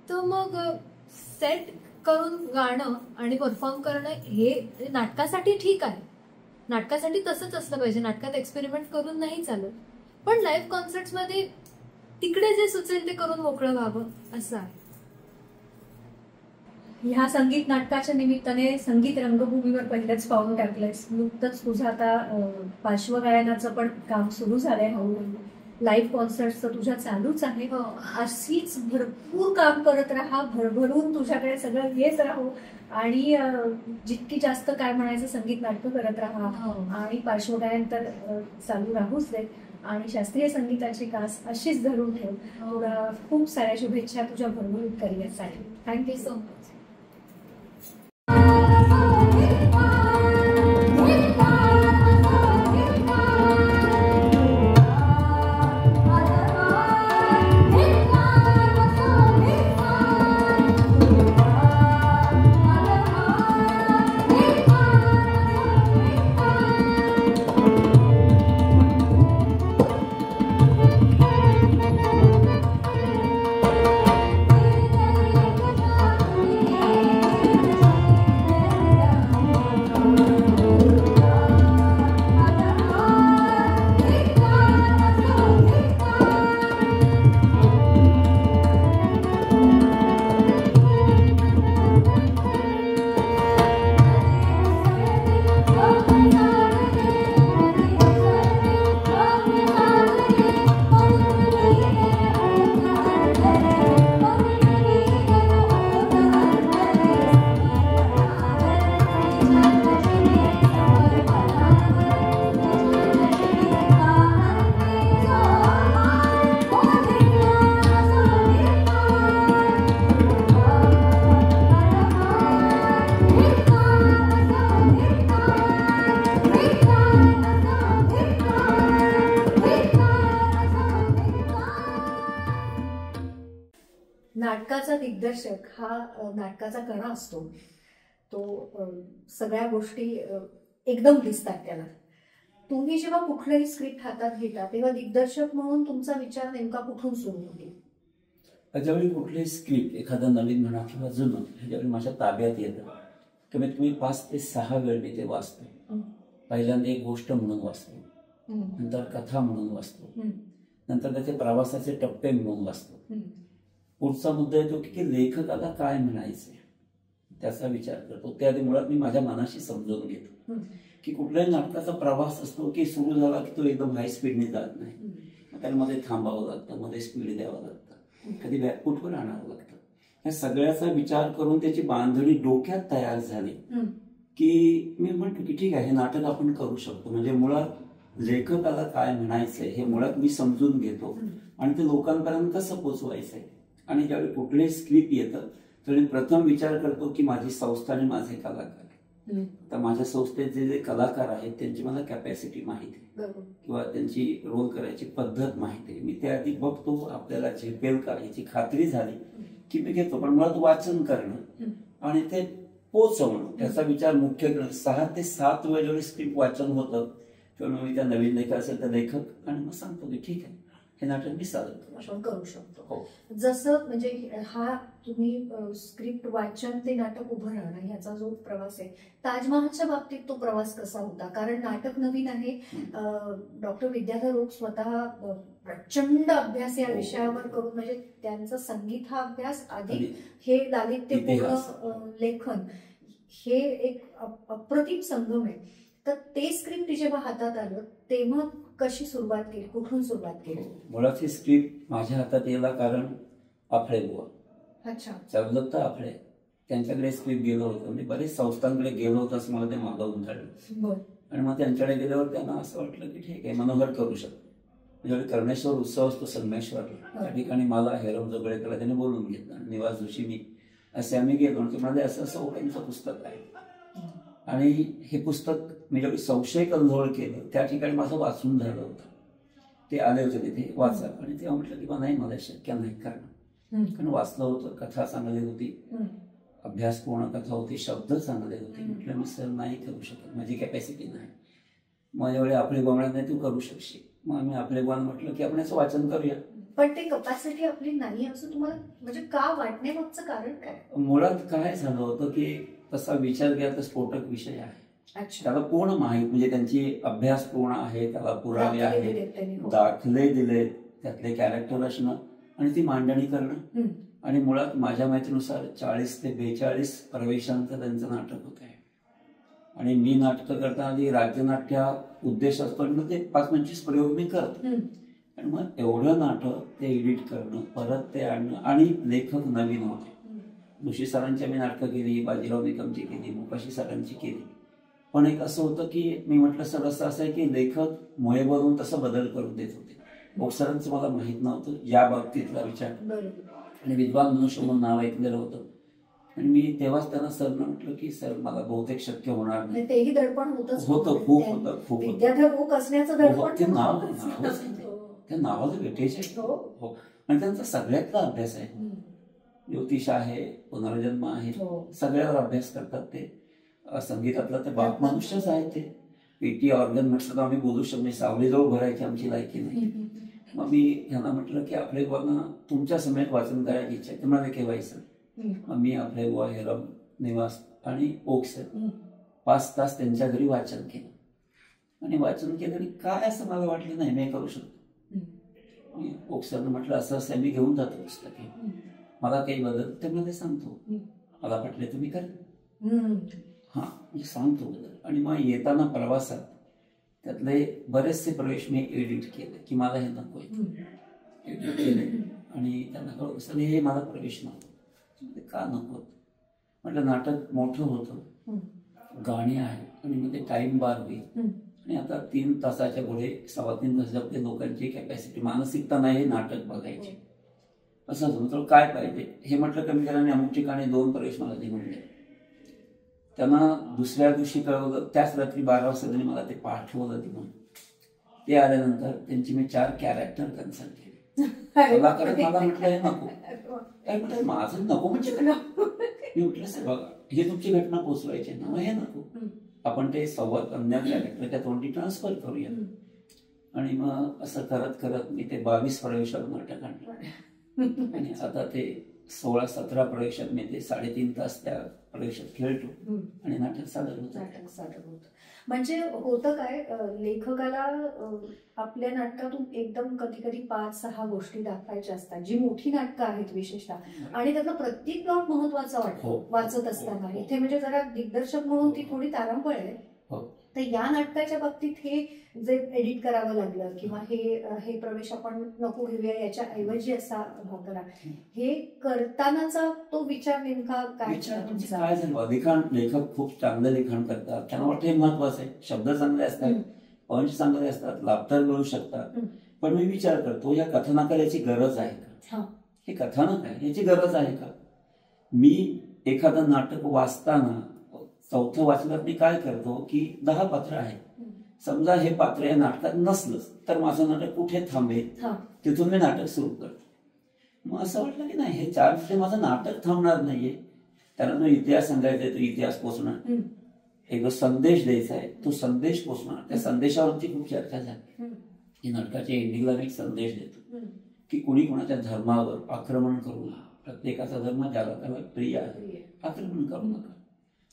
तर मग सेट करून गाणं आणि परफॉर्म करणं हे नाटकासाठी ठीक आहे, नाटकासाठी तसंच असलं पाहिजे, नाटकात एक्सपेरिमेंट करून नाही चालत, पण लाईव्ह कॉन्सर्ट्समध्ये तिकडे जे सुचेल ते करून मोकळं व्हावं असं आहे. ह्या संगीत नाटकाच्या निमित्ताने संगीत रंगभूमीवर पहिलंच पाऊल टाकलंयस. नुकतंच तुझं आता पार्श्वगायनाचं पण काम सुरू झालंय हळूहळू. लाईव्ह कॉन्सर्ट्स तर तुझ्या चालूच आहे. अशीच भरपूर काम करत राहा, भरभरून तुझ्याकडे सगळं येत राहू आणि जितकी जास्त काय म्हणायचं संगीत नाटकं करत राहा आणि पार्श्वगायन तर चालू राहूच दे आणि शास्त्रीय संगीताची कास अशीच धरून ठेव. तुला खूप साऱ्या शुभेच्छा तुझ्या भरभरून करिअरसाठी. Thank you so much. नाटकाचा दिग्दर्शक हा नाटकाचा कणा असतो. तो सगळ्या गोष्टी एकदम दिसतात त्याला. तुम्ही जेव्हा कुठलंही स्क्रिप्ट हातात घेता तेव्हा दिग्दर्शक म्हणून तुमचा विचार नेमका कुठून सुरू होतो? ज्यावेळी कुठलीही स्क्रिप्ट एखादं नवीन म्हणा किंवा जुनं ह्याच्यावेळी माझ्या ताब्यात येतं, कमीत कमी 5 ते 6 वेळ मी ते वाचतो. पहिल्यांदा एक गोष्ट म्हणून वाचतो, नंतर कथा म्हणून वाचतो, नंतर त्याचे प्रवासाचे टप्पे म्हणून वाचतो. पुढचा मुद्दा येतो की लेखकाला काय म्हणायचंय त्याचा विचार करतो. त्याआधी मुळात मी माझ्या मनाशी समजून घेतो की कुठल्याही नाटकाचा प्रवास असतो की सुरू झाला की तो एकदम हाय स्पीडने जात नाही, त्याला मध्ये थांबावं लागतं, मध्ये स्पीड द्यावं लागतं, कधी बॅकफूटवर आणावं लागतं. या सगळ्याचा विचार करून त्याची बांधणी डोक्यात तयार झाली की मी म्हणतो की ठीक आहे हे नाटक आपण करू शकतो. म्हणजे मुळात लेखकाला काय म्हणायचंय हे मुळात मी समजून घेतो आणि ते लोकांपर्यंत कसं पोचवायचंय. आणि ज्यावेळी कुठलंही स्क्रिप्ट येतं त्यावेळी प्रथम विचार करतो की माझी संस्था आणि माझे कलाकार, तर माझ्या संस्थेत जे कलाकार आहेत त्यांची मला कॅपॅसिटी माहिती आहे किंवा त्यांची रोल करायची पद्धत माहिती आहे. मी त्याआधी बघतो आपल्याला झेपेल का याची खात्री झाली की मी घेतो. पण मुळात वाचन करणं आणि ते पोचवणं त्याचा विचार मुख्य करणं. 6 ते 7 वेळ जेवढे स्क्रिप्ट वाचन होतं तेव्हा मी त्या नवीन लेखक असेल तर लेखक आणि मग सांगतो की ठीक आहे हे नाटक मी सादर करू शकतो. जसं म्हणजे हा तुम्ही स्क्रिप्ट वाचन ते नाटक उभं राहणं ह्याचा जो प्रवास आहे, ताजमहालच्या बाबतीत तो प्रवास कसा होता? कारण नाटक नवीन आहे. डॉक्टर विद्याधर रोग स्वतः प्रचंड अभ्यास या विषयावर करून म्हणजे त्यांचा संगीत हा अभ्यास अधिक हे लालित्यपूर्ण लेखन हे एक अप्रतिम संगम आहे. तर ते स्क्रिप्ट जेव्हा हातात आलं तेव्हा कशी सुरुवात केली, कुठून सुरुवात केली? मुळात ही स्क्रिप्ट माझ्या हातात यायला कारण आफळे बुवा, चवदत्ता आफळे त्यांच्याकडे स्क्रिप्ट गेलो होतो. म्हणजे बरेच संस्थांकडे गेलो होतो असं मला ते मागवून झालं. आणि मग त्यांच्याकडे गेल्यावर त्यांना असं वाटलं की ठीक आहे मनोहर करू शकतो. म्हणजे कर्णेश्वर उत्सव असतो संगमेश्वरला, त्या ठिकाणी मला हेरव जोगळेकरला त्याने बोलून घेतलं. निवास जोशी मी असे आम्ही गेलो आणि ते म्हणाले असं असं ओळखीचं पुस्तक आहे आणि हे पुस्तक मी जेव्हा संशय कल्लोळ केलं त्या ठिकाणी माझं वाचून झालं होतं. ते आले होते तिथे वाचा आणि तेव्हा म्हटलं की नाही मला शक्य नाही करणं. कारण वाचलं होतं, कथा चांगली होती, अभ्यासपूर्ण कथा होती, शब्द चांगले होते. म्हटलं मी सर नाही करू शकत, माझी कॅपॅसिटी नाही. माझ्या वेळी आपली गोमळ्यात नाही तू करू शकशील. मग आम्ही आपले वन म्हटलं की आपण याचं वाचन करूया. पण ते कपॅसिटी आपली नाही असं तुम्हाला म्हणजे का वाटण्यामागचं कारण काय? मुळात काय झालं होतं की तसा विचार केला तर स्फोटक विषय आहे. अच्छा. त्याला पूर्ण माहीत म्हणजे त्यांची अभ्यास पूर्ण आहे, त्याला पुरावे दाखले आहेत, दिलेत त्यांनी, हो. दाखले दिले, त्यातले कॅरेक्टर असणं आणि ती मांडणी करणं. आणि मुळात माझ्या माहितीनुसार 40 ते 42 प्रवेशांचं त्यांचं नाटक होत आहे. आणि मी नाटकं करताना आधी राज्यनाट्य उद्देश असतो आणि मग ते 5-25 प्रयोग मी करतो. आणि मग एवढं नाटक ते एडिट करणं, परत ते आणणं, आणि लेखक नवीन होते. जोशी सरांची आम्ही नाटकं केली, बाजीराव निकमची केली, मोकाशी सरांची केली. पण एक असं होतं की मी म्हटलं सर असं आहे की लेखक मुळेवरून तसं बदल करून देत होते. सरांचं मला माहीत नव्हतं या बाबतीतला विचार, आणि विद्वान मनुष्य म्हणून नाव ऐकलेलं होतं. आणि मी तेव्हाच त्यांना सरनं म्हटलं की सर मला बहुतेक शक्य होणार नाही. तेही दडपण होतं, खूप होतं, खूप विद्यार्थ्याभूक असण्याचं दडपण. ते नाव त्या नावाला वेटेज आहे. हो. आणि त्यांचा सगळ्यातला अभ्यास आहे. ज्योतिष आहे, पुनर्जन्म आहे, सगळ्यावर अभ्यास करतात ते. संगीतातला ते बाप मनुष्यच आहे ते. पेटी ऑर्गन म्हटलं तर आम्ही बोलू शकतो, सावलीजवळ भरायची आमची लायकी नाही. मग मी ह्यांना म्हटलं की आपले बुवांना तुमच्या समयात वाचन करायची इच्छा आहे, तुम्हाला केव्हायचं. मग मी आपले बुवा हेरम निवास आणि ओक सर 5 तास त्यांच्या घरी वाचन केलं. आणि वाचन केलं आणि काय असं मला वाटलं नाही मी करू शकतो. मी ओक सरनं म्हटलं असं असं मी घेऊन जातो पुस्तके, मला काही बदल ते मला सांगतो, मला पटले तुम्ही करेन. हा म्हणजे सांगतो बदल. आणि मग येताना प्रवासात त्यातले बरेचसे प्रवेश मी एडिट केले की मला हे नको एडिट केले. आणि त्यांना कळलं असं हे मला प्रवेश नको. का नको म्हटलं नाटक मोठं होतं, गाणी आहे आणि मग ते टाइम बार होईल. आणि आता 3 तासाच्या पुढे 3.25 तासाच्या लोकांची कॅपॅसिटी मानसिकता नाही नाटक बघायची. असं होतं काय पाहिजे हे म्हटलं कमी केल्याने अमुक ठिकाणी 2 प्रवेश मला ते म्हणले. त्यांना दुसऱ्या दिवशी कळवलं, त्याच रात्री 12 वाजता त्यांनी मला ते पाठवलं. ती म्हणून ते आल्यानंतर त्यांची मी 4 कॅरेक्टर कन्सल्ट केले. मला म्हटलं हे नको, काय म्हटलं माझं नको म्हणजे काय. मी म्हटलं सर बघा हे तुमची घटना पोचवायची ना, मग हे नको, आपण ते संवाद अन्य कॅरेक्टरच्या तोंडी ट्रान्सफर करूया. आणि मग असं करत करत मी ते 22 प्रवेशावर नाटक आणलं. आणि आता ते 16-17 प्रवेशात मी ते 3.5 तास त्या प्रवेशात खेळतो आणि नाटक सादर होतं. म्हणजे होतं काय, लेखकाला आपल्या नाटकातून एकदम कधी कधी 5-6 गोष्टी दाखवायच्या असतात, जी मोठी नाटकं आहेत विशेषतः, आणि त्यातला प्रत्येक प्लॉट महत्वाचा वाटतो वाचत असताना. इथे म्हणजे जरा दिग्दर्शक म्हणून ती थोडी तारांबळ आहे. तर या नाटकाच्या बाबतीत हे जे एडिट करावं लागलं किंवा हे प्रवेश आपण नको घेऊया याच्या ऐवजी असा करा, हे करतानाचा तो विचार नेमका काय झालं. लिखाण लेखक खूप चांगलं लिखाण करतात, त्यांना वाटतं हे महत्वाचं आहे. शब्द चांगले असतात, पंच चांगले असतात, लाभदार मिळू शकतात. पण मी विचार करतो या कथानकाला याची गरज आहे का. हे कथानक आहे याची गरज आहे का. मी एखादं नाटक वाचताना 4थं वाचनात मी काय करतो की 10 पात्र आहे. समजा हे पात्र या नाटकात नसलंच तर माझं नाटक कुठे थांबेल, तिथून मी नाटक सुरू करतो. मग असं वाटलं की नाही हे 4 मिनिटे माझं नाटक थांबणार नाहीये. त्यानंतर इतिहास सांगायचा आहे तो इतिहास पोचणार, एक जो संदेश द्यायचा आहे तो संदेश पोचणार. त्या संदेशावरती खूप चर्चा झाली की नाटकाच्या एंडिंगला मी संदेश देतो की कुणी कोणाच्या धर्मावर आक्रमण करू नका, प्रत्येकाचा धर्म ज्याला त्याला प्रिय आहे, आक्रमण करू नका,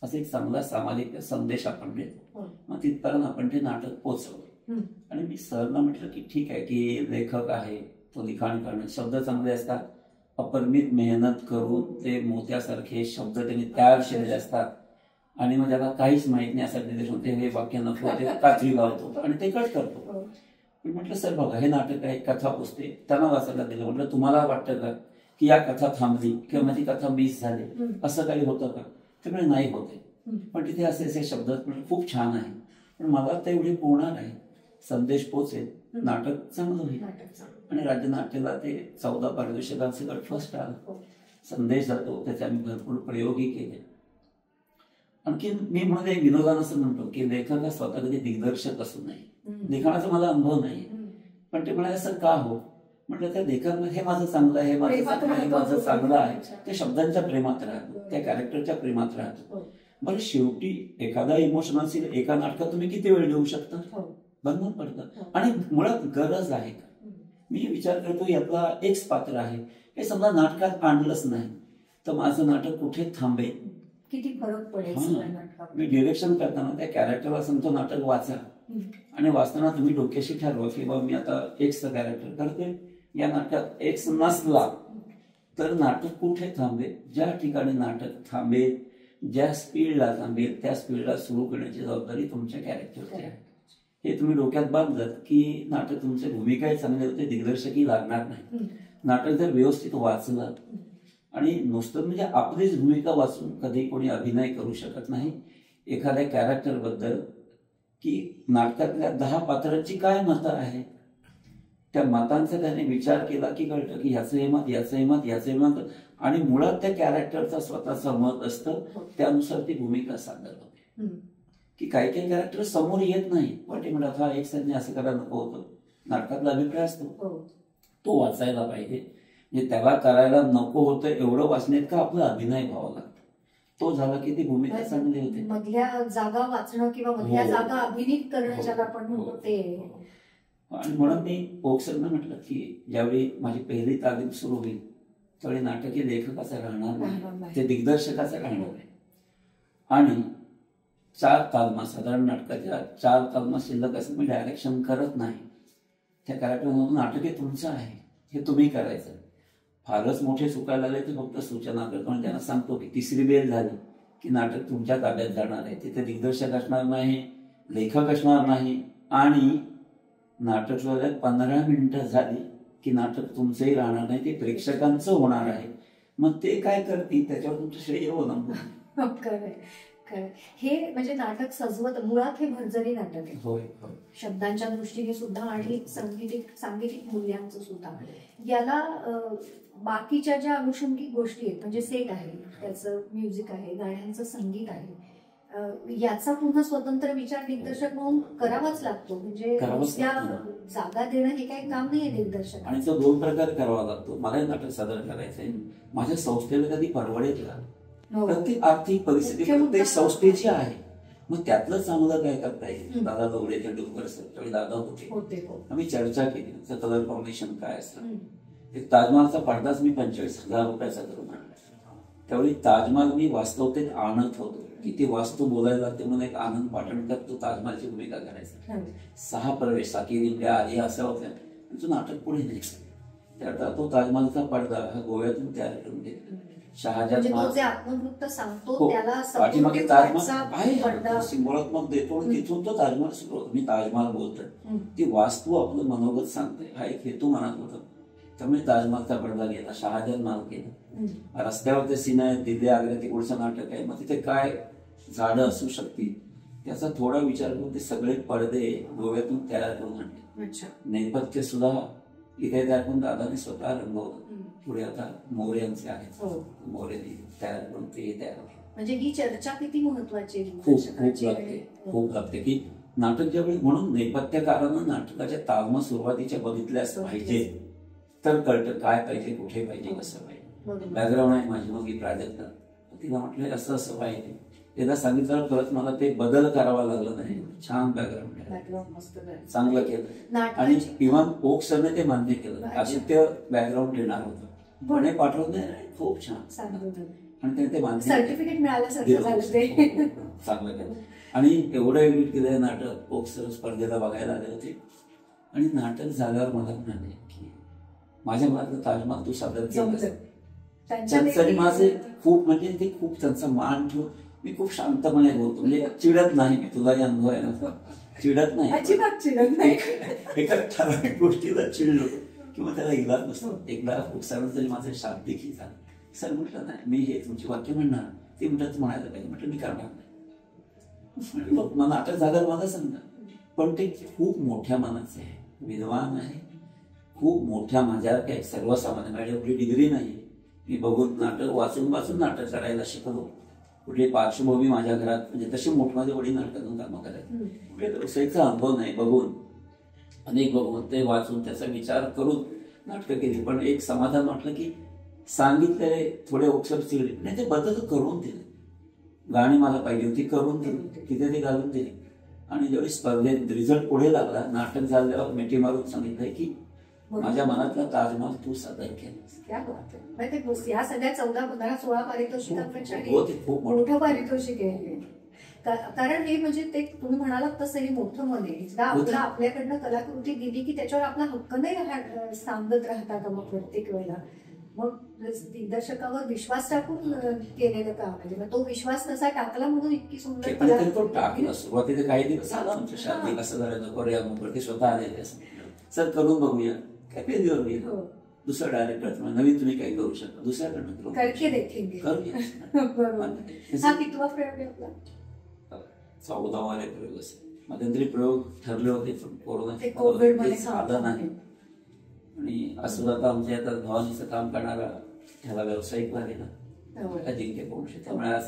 असा एक चांगला सामाजिक संदेश आपण देतो. मग तिथपर्यंत आपण ते नाटक पोचवलं. आणि मी सरला म्हटलं की ठीक आहे की लेखक आहे, तो लिखाण करणं, शब्द चांगले असतात, अपरिमित मेहनत करून ते मोत्यासारखे शब्द त्यांनी तयार केलेले असतात. आणि मग त्याला काहीच माहित नाही असं निर्देश होते, हे वाक्य नको ते कात्री लावतो आणि ते कट करतो. मी म्हटलं सर बघा हे नाटक आहे, कथा पोचते, त्यांना वाचायला दिलं. म्हटलं तुम्हाला वाटतं का की या कथा थांबली किंवा ती कथा मिस झाली असं काही होतं का. त्यामुळे नाही होते, पण तिथे असे शब्द खूप छान आहे, पण मला तेवढी पूर्ण नाही, संदेश पोचेल, नाटक चांगलं होईल. आणि राज्यनाट्याला ते 14 पारितोषिकांचे फर्स्ट आलं, संदेश जातो, त्याचे आम्ही भरपूर प्रयोगही केले. आणखी मी म्हणजे विनोदानं असं म्हणतो की लेखक हा स्वतः कधी दिग्दर्शक असू नये. लिखाणाचा मला अनुभव नाही, पण ते म्हणाले असं का हो. म्हटलं त्या लेखकामध्ये हे माझं चांगलं आहे, हे माझं चांगलं आहे, ते शब्दांच्या प्रेमात राहतो, त्या कॅरेक्टरच्या प्रेमात राहतो. बरं शेवटी एखादा इमोशनल सीन एका नाटकात तुम्ही किती वेळ देऊ शकता, बंधन पडतं आणि मुळात गरज आहे का? मी विचार करतो यातला एकच पात्र आहे, हे समजा नाटकात आणलंच नाही तर माझं नाटक कुठे थांबेल, किती फरक पडेल. मी डिरेक्शन करताना त्या कॅरेक्टरला सांगतो नाटक वाचा आणि वाचताना तुम्ही डोक्याशी ठरवा की बाबा मी आता एक्सचं कॅरेक्टर करते, या नाटकात एक्स नसला तर नाटक कुठे थांबेल. ज्या ठिकाणी नाटक थांबेल, ज्या स्पीडला थांबेल त्या स्पीडला सुरू करण्याची जबाबदारी तुमच्या कॅरेक्टरची आहे. हे तुम्ही डोक्यात बांधलं की नाटक तुमच्या भूमिकाही चांगले होते, दिग्दर्शकही लागणार नाही. नाटक जर व्यवस्थित वाचलं आणि नुसतं म्हणजे आपलीच भूमिका वाचून कधी कोणी अभिनय करू शकत नाही एखाद्या कॅरेक्टर बद्दल, की नाटकातल्या 10 पात्रांची काय मतं आहे, त्या मतांचा त्याने विचार केला की कळतं की ह्याचं हे मत, याचं हे मत, याचं हे मत, आणि मुळात त्या कॅरेक्टरचा स्वतःचं मत असतं, त्यानुसार ती भूमिका सादर होते. की काही काही कॅरेक्टर समोर येत नाही, वाटे म्हणतात हा एक संज्ञा असं करायला नको होतं, नाटकातला अभिप्राय असतो तो वाचायला पाहिजे, म्हणजे त्याला करायला नको होतं एवढं वाचण्यात का आपला अभिनय व्हावा लागतो, तो झाला की ती भूमिका चांगली होते. मधल्या जागा वाचणं किंवा मधल्या जागा अभिनीत करणं ज्याला आपण म्हणतो ते. आणि म्हणून मी ओक्सरनं म्हटलं की ज्यावेळी माझी पहिली तालीम सुरू होईल त्यावेळी नाटक हे लेखकाचं राहणार नाही, ते दिग्दर्शकाचं राहणार आहे. आणि 4 तालमा साधारण नाटकाच्या 4 तालमा शिल्लक असं मी डायरेक्शन करत नाही, त्या कॅरेक्टरमधून नाटक हे तुमचं आहे, हे तुम्ही करायचं. फारच मोठे चुकायला लागले तर फक्त सूचना करतो आणि त्यांना सांगतो की 3री बेल झाली की नाटक तुमच्या ताब्यात जाणार आहे, तिथे दिग्दर्शक असणार नाही, लेखक असणार नाही, आणि नाटक 15 मिनिटं झाली की नाटक तुमचंही राहणार नाही, ते प्रेक्षकांचं होणार आहे. मग ते काय करतील त्याच्यावर तुमचं श्रेय अवलंबून. हे म्हणजे नाटक सजवत मुळात हे भरजरी नाटक आहे. होय, शब्दांच्या दृष्टीने सुद्धा आणि सांगीतिक मूल्यांचं सुद्धा. याला बाकीच्या ज्या अनुषंगिक गोष्टी आहेत म्हणजे सेट आहे, त्याचं म्युझिक आहे, गाण्यांचं संगीत आहे, याचा पुन्हा स्वतंत्र विचार दिग्दर्शक म्हणून करावाच लागतो. म्हणजे त्या जागा देणं हे काही काम नाहीये दिग्दर्शक. आणि तो 2 प्रकारे करावा लागतो. मला नाटक सादर करायचंय, माझ्या संस्थेला कधी परवडेल का, प्रत्येक आर्थिक परिस्थिती प्रत्येक संस्थेची आहे, मग त्यातलं चांगलं काय करता येईल. दादा गवडे तेंडुलकर सर त्यावेळी दादा होते, आम्ही चर्चा केली कलर कॉम्बिनेशन काय असतं. एक ताजमहालचा पडदाच मी 45,000 रुपयाचा करून आणला. त्यावेळी ताजमहाल मी वास्तवतेत आणत होतो की ती वास्तू बोलायला लागते म्हणून एक आनंद पाटणकर तो ताजमहालची भूमिका करायचा. 6 प्रवेश साकीर इंडिया आधी असा होत्या, तो नाटक पुढे नाही. त्याचा तो ताजमहालचा पडदा हा गोव्यातून तयार करून घेतला. शहाजहान पाठीमागे ताजमहाल सिंबॉलात्मक देतो आणि तिथून तो ताजमहाल सुरू होतो. मी ताजमहाल बोलतोय, ती वास्तू आपलं मनोगत सांगते, हा एक हेतू मनात होता. त्यामुळे ताजमहालचा पडदा गेला, शहाजहान माल केला. रस्त्यावर ते सीन आहे, दिल्ली आग्रा तिकडचं नाटक आहे, मग तिथे काय झाडं असू शकतील त्याचा थोडा विचार करून ते सगळे पडदे गोव्यातून तयार करून आणले. नेपथ्य सुद्धा इथे तयार करून दादाने स्वतः रंगवलं. पुढे आता मोर्यांचे आहेत, मोर्यांनी तयार करून ते तयार होते. म्हणजे ही चर्चा किती महत्वाची खूप लागते की नाटक ज्यावेळी, म्हणून नेपथ्यकारानं नाटकाच्या तालमा सुरुवातीच्या बघितल्यास पाहिजे तर कळतं काय पाहिजे, कुठे पाहिजे, कसं पाहिजे. बॅकग्राऊंड आहे माझी मुलगी प्राजक्ता, तिला म्हटलं असं असं पाहिजे, एकदा सांगितलं परत मला ते बदल करावा लागला नाही. छान बॅकग्राऊंड चांगलं केलं आणि इव्हन ओक्सरने ते मान्य केलं. आदित्य बॅकग्राऊंड देणार होतं पण पाठवत नाही, खूप छान आणि ते मान्य सर्टिफिकेट मिळालं, चांगलं केलं. आणि एवढं एडिट केलं नाटक. ओक्सर स्पर्धेला बघायला आले होते आणि नाटक झाल्यावर मला म्हणाले की माझ्या मनातलं ताजमहाल तू सादर केलं. त्यांच्यासाठी माझे खूप म्हणजे ते खूप त्यांचा मान ठेवून मी खूप शांतपणे बोलतो, म्हणजे चिडत नाही. मी तुलाही अनुभव आहे ना, चिडत नाही. एका ठराविक गोष्टीला चिडलो किंवा त्याला इलाज नसतो. एकदा सरांचं तरी माझं शाप देखील झालं. सर म्हटलं नाही मी हे तुमची वाक्य म्हणणार, ते म्हणतात म्हणायला पाहिजे. म्हटलं मी करणार नाही. मग नाटक झालं मला सांगा, पण ते खूप मोठ्या मनाचे आहे, विद्वान आहे, खूप मोठ्या माझ्या काही सर्वसामान्य माझ्या एवढी डिग्री नाही. मी बघून नाटक वाचून नाटक करायला शिकलो. कुठली पार्श्वभूमी माझ्या घरात म्हणजे तशी मोठमध्ये वडील नाटकातून कामं करायचं, रोसाईचा अनुभव नाही. बघून अनेक बघून ते वाचून त्याचा विचार करून नाटकं केली. पण एक समाधान वाटलं की सांगितलेले थोडे ओक्सर चिडले नाही, ते बदल करून दिले. गाणी मला पाहिजे होती करून दिली, तिथे ते घालून दिली. आणि ज्यावेळी स्पर्धेत रिझल्ट पुढे लागला, नाटक झाल्यावर मिठी मारून सांगितलंय की माझ्या मनातला ताजमहल तू सादर केलास. क्या बात आहे. माहिती या सगळ्या 14, 15, 16 पारितोषिकांपेक्षा हो, ते खूप मोठं पारितोषिक आहे. कारण हे म्हणजे ते तुम्ही म्हणालात तसं हे मोठं मन आहे. एकदा आपल्याकडनं कलाकृती गेली की त्याच्यावर आपला हक्क नाही सांगत राहता का मग प्रत्येक वेळेला. मग दिग्दर्शकावर विश्वास टाकून केलेलं काम आहे. तो विश्वास कसा टाकला म्हणून इतकी सुंदर तो टाकला. सुरुवातीला काही दिवस आला आमच्या शादी कसं झालं करूया मग ते स्वतः आलेले सर करून बघूया काय पेजवर दुसरा डायरेक्टर नवीन तुम्ही काही करू शकता दुसऱ्याकडनं करके देखेंगे. हा कितवा प्रयोग आहे आपला? 14वा प्रयोग असेल. मध्यंतरी प्रयोग ठरले होते पण कोविड साधन आहे. आणि असं आता आमच्या आता भवानीचं काम करणारा ह्याला व्यावसायिक लागेल अजिंक्य पोंक्षे. त्यामुळे आज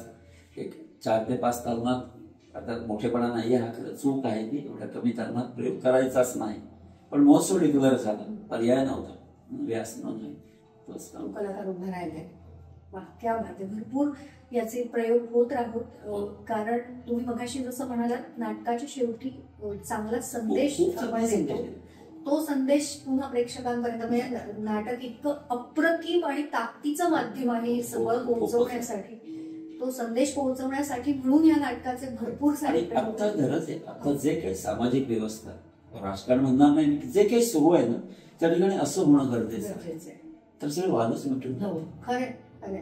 एक 4 ते 5 तरुणात आता मोठेपणा नाही. हा खरं चूक आहे की एवढ्या कमी तरुणात प्रयोग करायचाच नाही. पण महोत्सव डिक्लेअर झाला, पर्याय नव्हता, व्यास नाही कलाकार उभा राहिले. क्या बात आहे. भरपूर याचे प्रयोग होत राहत. कारण तुम्ही मगाशी जसं म्हणालात नाटकाच्या शेवटी चांगला संदेश येतो. तो संदेश पुन्हा प्रेक्षकांपर्यंत म्हणजे नाटक इतकं अप्रतिम आणि ताकदीचं माध्यम आहे हे सगळं पोहोचवण्यासाठी. तो संदेश पोहोचवण्यासाठी म्हणून या नाटकाचे भरपूर सारे आता गरज आहे. आता जे काही सामाजिक व्यवस्था राजकारण म्हणणार नाही, जे काही सुरू आहे ना त्या ठिकाणी असं होणं गरजेचं आहे. तर सगळे वादच मिटून खरं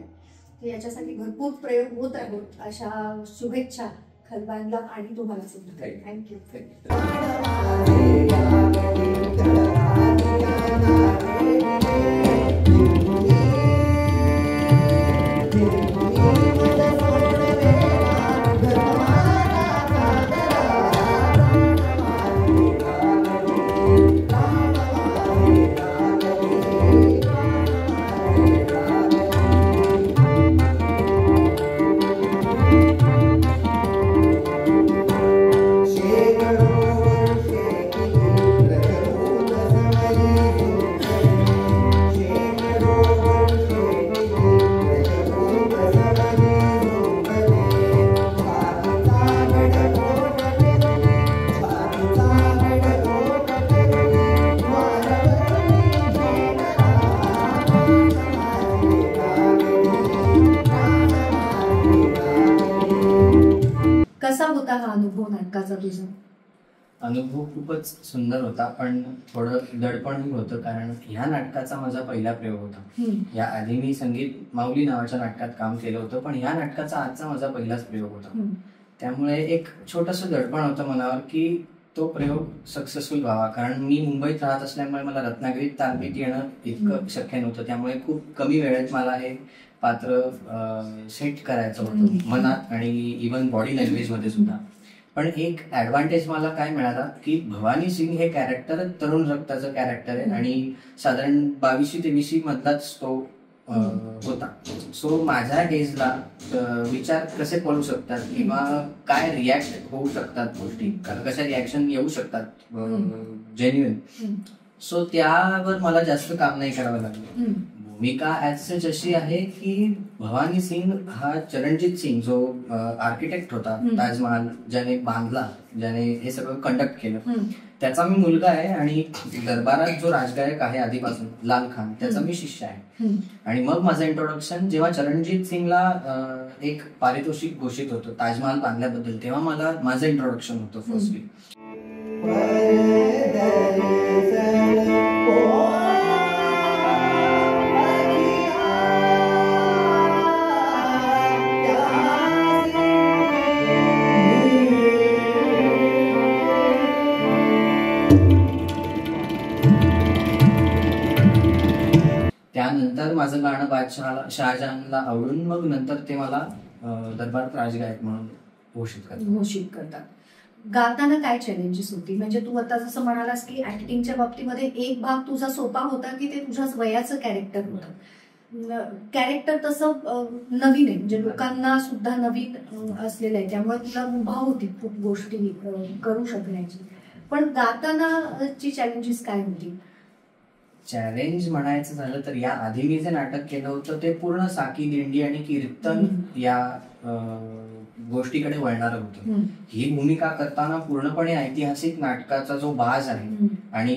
याच्यासाठी भरपूर प्रयोग होत राहत. अशा शुभेच्छा खलबानला आणि तुम्हाला सुद्धा. थँक्यू. कसा होता हा अनुभव नाटकाचा तुझा? अनुभव खूपच सुंदर होता, पण थोडं दडपणही होतं कारण ह्या नाटकाचा माझा पहिला प्रयोग होता. या आधी मी संगीत माऊली नावाच्या नाटकात काम केलं होतं, पण ह्या नाटकाचा आजचा माझा पहिलाच प्रयोग होता. त्यामुळे एक छोटंसं दडपण होतं मनावर की तो प्रयोग सक्सेसफुल व्हावा. कारण मी मुंबईत राहत असल्यामुळे मला रत्नागिरीत तालमीत येणं इतकं शक्य नव्हतं. त्यामुळे खूप कमी वेळेत मला हे पात्र सेट करायचं होतं मनात आणि इव्हन बॉडी लँग्वेज मध्ये सुद्धा. पण एक ऍडव्हान्टेज मला काय मिळाला की भवानी सिंग हे कॅरेक्टर तरुण रक्ताचं कॅरेक्टर आहे आणि साधारण 22-23 मधलाच तो होता. सो माझ्या डेजला विचार कसे पडू शकतात किंवा काय रिॲक्ट होऊ शकतात गोष्टी, कशा रिॲक्शन येऊ शकतात जेन्युइन. सो त्यावर मला जास्त काम नाही करावं लागलं. भूमिका ऍज सच अशी आहे की भवानी सिंग हा चरणजीत सिंग जो आर्किटेक्ट होता ताजमहाल ज्याने बांधला, ज्याने हे सगळं कंडक्ट केलं, त्याचा मी मुलगा आहे आणि दरबारात जो राजगायक आहे आधीपासून लाल खान त्याचा मी शिष्य आहे. आणि मग माझं इंट्रोडक्शन जेव्हा चरणजीत सिंगला एक पारितोषिक घोषित होतं ताजमहाल बांधल्याबद्दल, तेव्हा मला माझं इंट्रोडक्शन होतं फर्स्टली. त्यानंतर माझं गाणं बादशहाला शहाजहानला आवडून मग नंतर ते मला दरबारात राजगायक म्हणून घोषित करतात. गाताना काय चॅलेंजेस होती? म्हणजे तू आता जसं म्हणालास की ऍक्टिंगच्या बाबतीमध्ये एक भाग तुझा सोपा होता की ते तुझ्याच वयाचं कॅरेक्टर होतं. कॅरेक्टर तसं नवीन आहे, म्हणजे लोकांना सुद्धा नवीन असलेलं आहे, त्यामुळे तुला मुभा होती खूप गोष्टी करू शकण्याची. पण गातानाची चॅलेंजेस काय होती? चॅलेंज म्हणायचं झालं तर या आधी मी जे नाटक केलं होतं ते पूर्ण साकी दिंडी आणि कीर्तन या गोष्टीकडे वळणारं होतं. ही भूमिका करताना पूर्णपणे ऐतिहासिक नाटकाचा जो बाज आहे आणि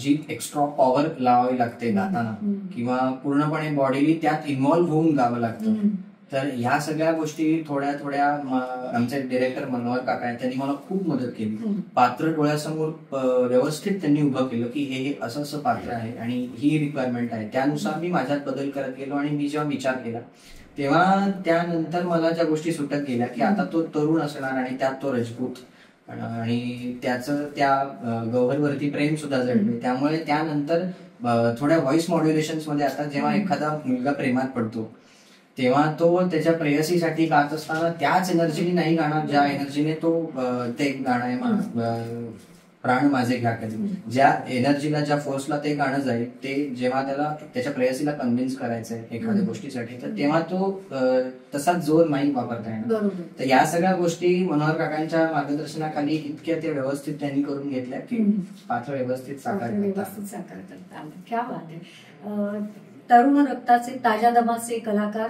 जी एक्स्ट्रा पॉवर लावावी लागते गाताना किंवा पूर्णपणे बॉडीली त्यात इन्व्हॉल्व्ह होऊन गावं लागतं, तर ह्या सगळ्या गोष्टी थोड्या थोड्या आमचे डिरेक्टर मनोहर काका आहेत, त्यांनी मला खूप मदत केली. पात्र डोळ्यासमोर व्यवस्थित त्यांनी उभं केलं की हे असं असं पात्र आहे आणि ही रिक्वायरमेंट आहे. त्यानुसार मी माझ्यात बदल करत गेलो आणि मी जेव्हा विचार केला तेव्हा त्यानंतर मला ज्या गोष्टी सुटत गेल्या की आता तो तरुण असणार आणि त्यात तो राजपूत आणि त्याचं त्या गौहरवरती प्रेम सुद्धा जडले. त्यामुळे त्यानंतर थोड्या व्हॉइस मॉड्युलेशन्स मध्ये आता जेव्हा एखादा मुलगा प्रेमात पडतो तेव्हा तो त्याच्या प्रेयसीसाठी गात असताना त्याच एनर्जीने नाही गाणार ज्या एनर्जीने तो ते गाणं आहे प्राण माझे घ्या कधी, ज्या एनर्जीला ज्या फोर्सला ते गाणं जाईल ते जेव्हा त्याला त्याच्या प्रेयसीला कन्व्हिन्स करायचंय एखाद्या गोष्टीसाठी तर तेव्हा तो तसा जोर नाही वापरता येणार. तर या सगळ्या गोष्टी मनोहर काकांच्या मार्गदर्शनाखाली इतक्या ते व्यवस्थित त्यांनी करून घेतल्या की पात्र व्यवस्थित साकार करता. क्या बात आहे. तरुण रक्ताचे ताज्या दमाचे कलाकार,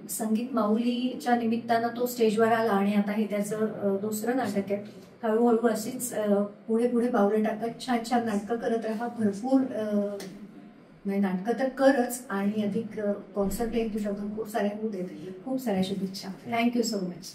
संगीत माऊलीच्या निमित्तानं तो स्टेजवर आला आणि आता हे त्याचं दुसरं नाटक आहे. हळूहळू अशीच पुढे पुढे पावलं टाकत छान छान नाटकं करत राहा. भरपूर नाटकं तर करच आणि अधिक कॉन्सर्ट तुझ्या भरपूर साऱ्या होऊ देत. खूप साऱ्या शुभेच्छा. Thank you so much.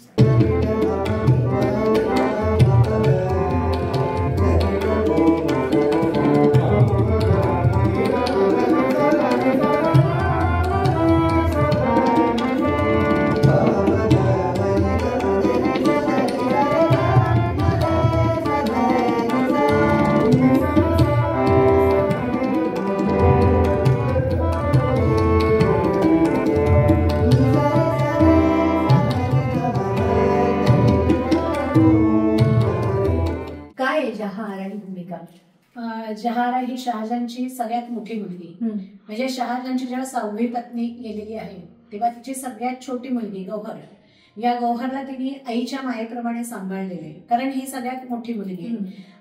जहारा ही शहाजहानची सगळ्यात मोठी मुलगी. म्हणजे शहाजहानची जेव्हा 6वी पत्नी गेलेली आहे तेव्हा तिची सगळ्यात छोटी मुलगी गौहर, या गौहरला तिने आईच्या मायेप्रमाणे सांभाळलेले, कारण ही सगळ्यात मोठी मुलगी.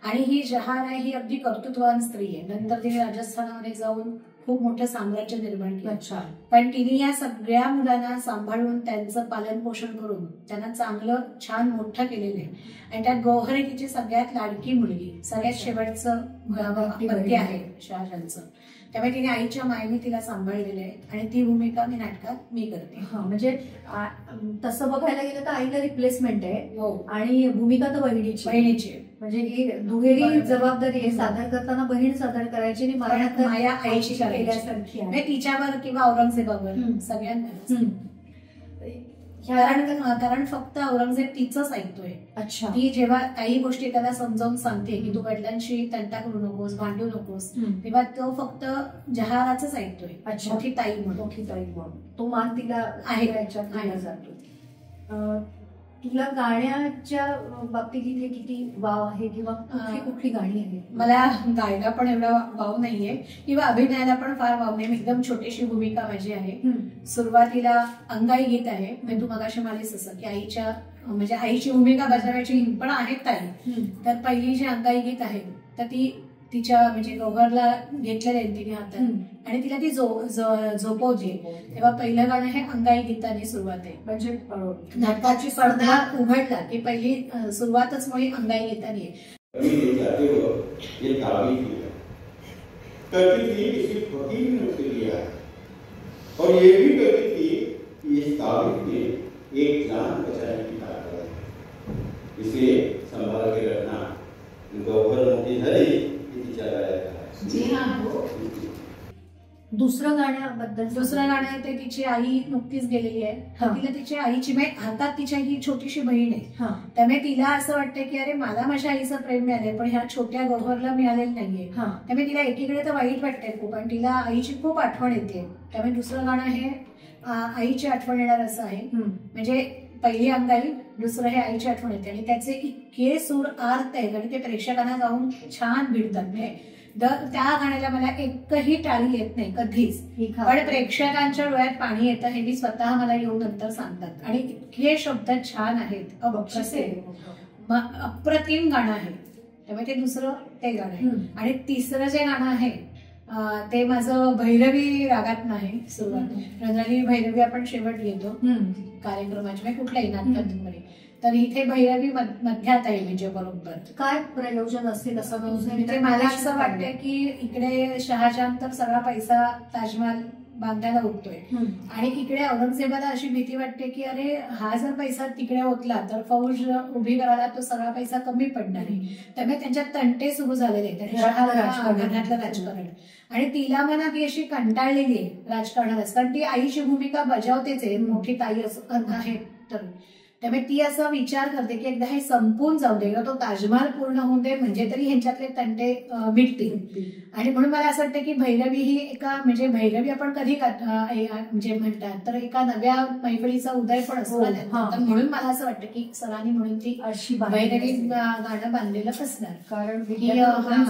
आणि ही जहारा ही अगदी कर्तृत्ववान स्त्री आहे. नंतर तिने राजस्थानामध्ये जाऊन खूप मोठं साम्राज्य निर्माण केलं. पण तिने या सगळ्या मुलांना सांभाळून त्यांचं पालन पोषण करून त्यांना चांगलं छान मोठं केलेलं आहे. आणि त्यात गौहर ही तिची सगळ्यात लाडकी मुलगी, सगळ्यात शेवटचं पती आहे शहाजहानचं. त्यामुळे तिने आईच्या मायेने तिला सांभाळलेलं आहे आणि ती भूमिका मी नाटकात मी करते. म्हणजे तसं बघायला गेलं तर आईला रिप्लेसमेंट आहे आणि भूमिका तर बहिणीची. म्हणजे ही दुहेरी जबाबदारी आहे. सादर करताना बहीण सादर करायची आणि माया आईची करायची, तिच्यावर किंवा औरंगजेबावर सगळ्यांना. कारण फक्त औरंगजेब तिचंच ऐकतोय. अच्छा. ती जेव्हा काही गोष्टी त्याला समजावून सांगते की तू वडिलांशी तंटा करू नकोस, भांडू नकोस, तेव्हा तो फक्त जहाराच ऐकतोय. अच्छा. मोठी ताई म्हणून तो मान तिला आहे जातो. तुला गाण्याच्या बाबतीत इथे किती वाव आहे किंवा कुठली गाणी आहे? मला गायला पण एवढा वाव नाहीये किंवा अभिनयाला पण फार वाव नाही. एकदम छोटीशी भूमिका माझी आहे. सुरुवातीला अंगाई गीत आहे. म्हणजे तू मगाशी म्हणालीस असं की आईच्या म्हणजे आईची भूमिका बजावायची पण आहेत ताई. तर पहिली जी अंगाई गीत आहे तर ती तिच्या म्हणजे गौहरला घेतलेले तिने हातात आणि तिला ती झोपवते. तेव्हा पहिलं गाणं हे अंगाई गीताने सुरुवात आहे. म्हणजे नाटकाची स्पर्धा उघडला की पहिली सुरुवातच मुळी अंगाई गीताने. दुसरं गाण्याबद्दल? दुसरं गाणं ते तिची आई नुकतीच गेलेली आहे. तिला तिच्या आईची हातात तिच्या ही छोटीशी बहीण आहे. त्यामुळे तिला असं वाटतं की अरे मला माझ्या आईचं प्रेम मिळालंय पण ह्या छोट्या गौहरला मिळालेलं नाहीये. त्यामुळे तिला एकीकडे तर वाईट वाटतंय खूप आणि तिला आईची खूप आठवण येते. त्यामुळे दुसरं गाणं हे आईची आठवण येणार असं आहे. म्हणजे पहिली अंगाई, दुसरं हे आईची आठवण येते आणि त्याचे इतके सूर आर्त आहेत आणि ते प्रेक्षकांना जाऊन छान भिडतात. म्हणजे त्या गाण्याला मला एकही टाळी येत नाही कधीच, पण प्रेक्षकांच्या डोळ्यात पाणी येतं हे मी स्वतः मला येऊन नंतर सांगतात. आणि इतके शब्द छान आहेत कसे अप्रतिम गाणं आहे. त्यामुळे ते दुसरं ते गाणं आहे. आणि तिसरं जे गाणं आहे ते माझं भैरवी रागात नाही सुरुवात. रंजनी भैरवी आपण शेवट घेतो कार्यक्रमाची, म्हणजे कुठल्याही नाटकात. तर इथे भैरवी मध्यात आहे म्हणजे बरोबर. काय प्रयोजन असेल असं म्हणजे मला असं वाटतं की इकडे शहाजहान तर सगळा पैसा ताजमहाल बांधायला उठतोय आणि इकडे औरंगजेबाला अशी भीती वाटते की अरे हा जर पैसा तिकडे ओतला तर फौज उभी करायला तो सगळा पैसा कमी पडणार आहे. त्यामुळे त्यांच्यात तंटे सुरू झालेले आहेत घरातलं राजकारण. आणि तिला म्हणा ती अशी कंटाळलेली आहे राजकारणालाच, कारण ती आईची भूमिका बजावतेच आहे, मोठी ताई असं आहे. तर त्यामुळे ती असा विचार करते की एकदा हे संपून जाऊ दे, तो ताजमहाल पूर्ण होऊन दे, म्हणजे तरी ह्यांच्यातले तंटे मिटतील. आणि म्हणून मला असं वाटतं की भैरवी ही एका म्हणजे भैरवी आपण कधी म्हणजे म्हणतात तर एका नव्या मैफलीचा उदय पण असतो. तर म्हणून मला असं वाटतं की सरांनी म्हणून ती अशी भैरवी गाणं बांधलेलं असणार. कारण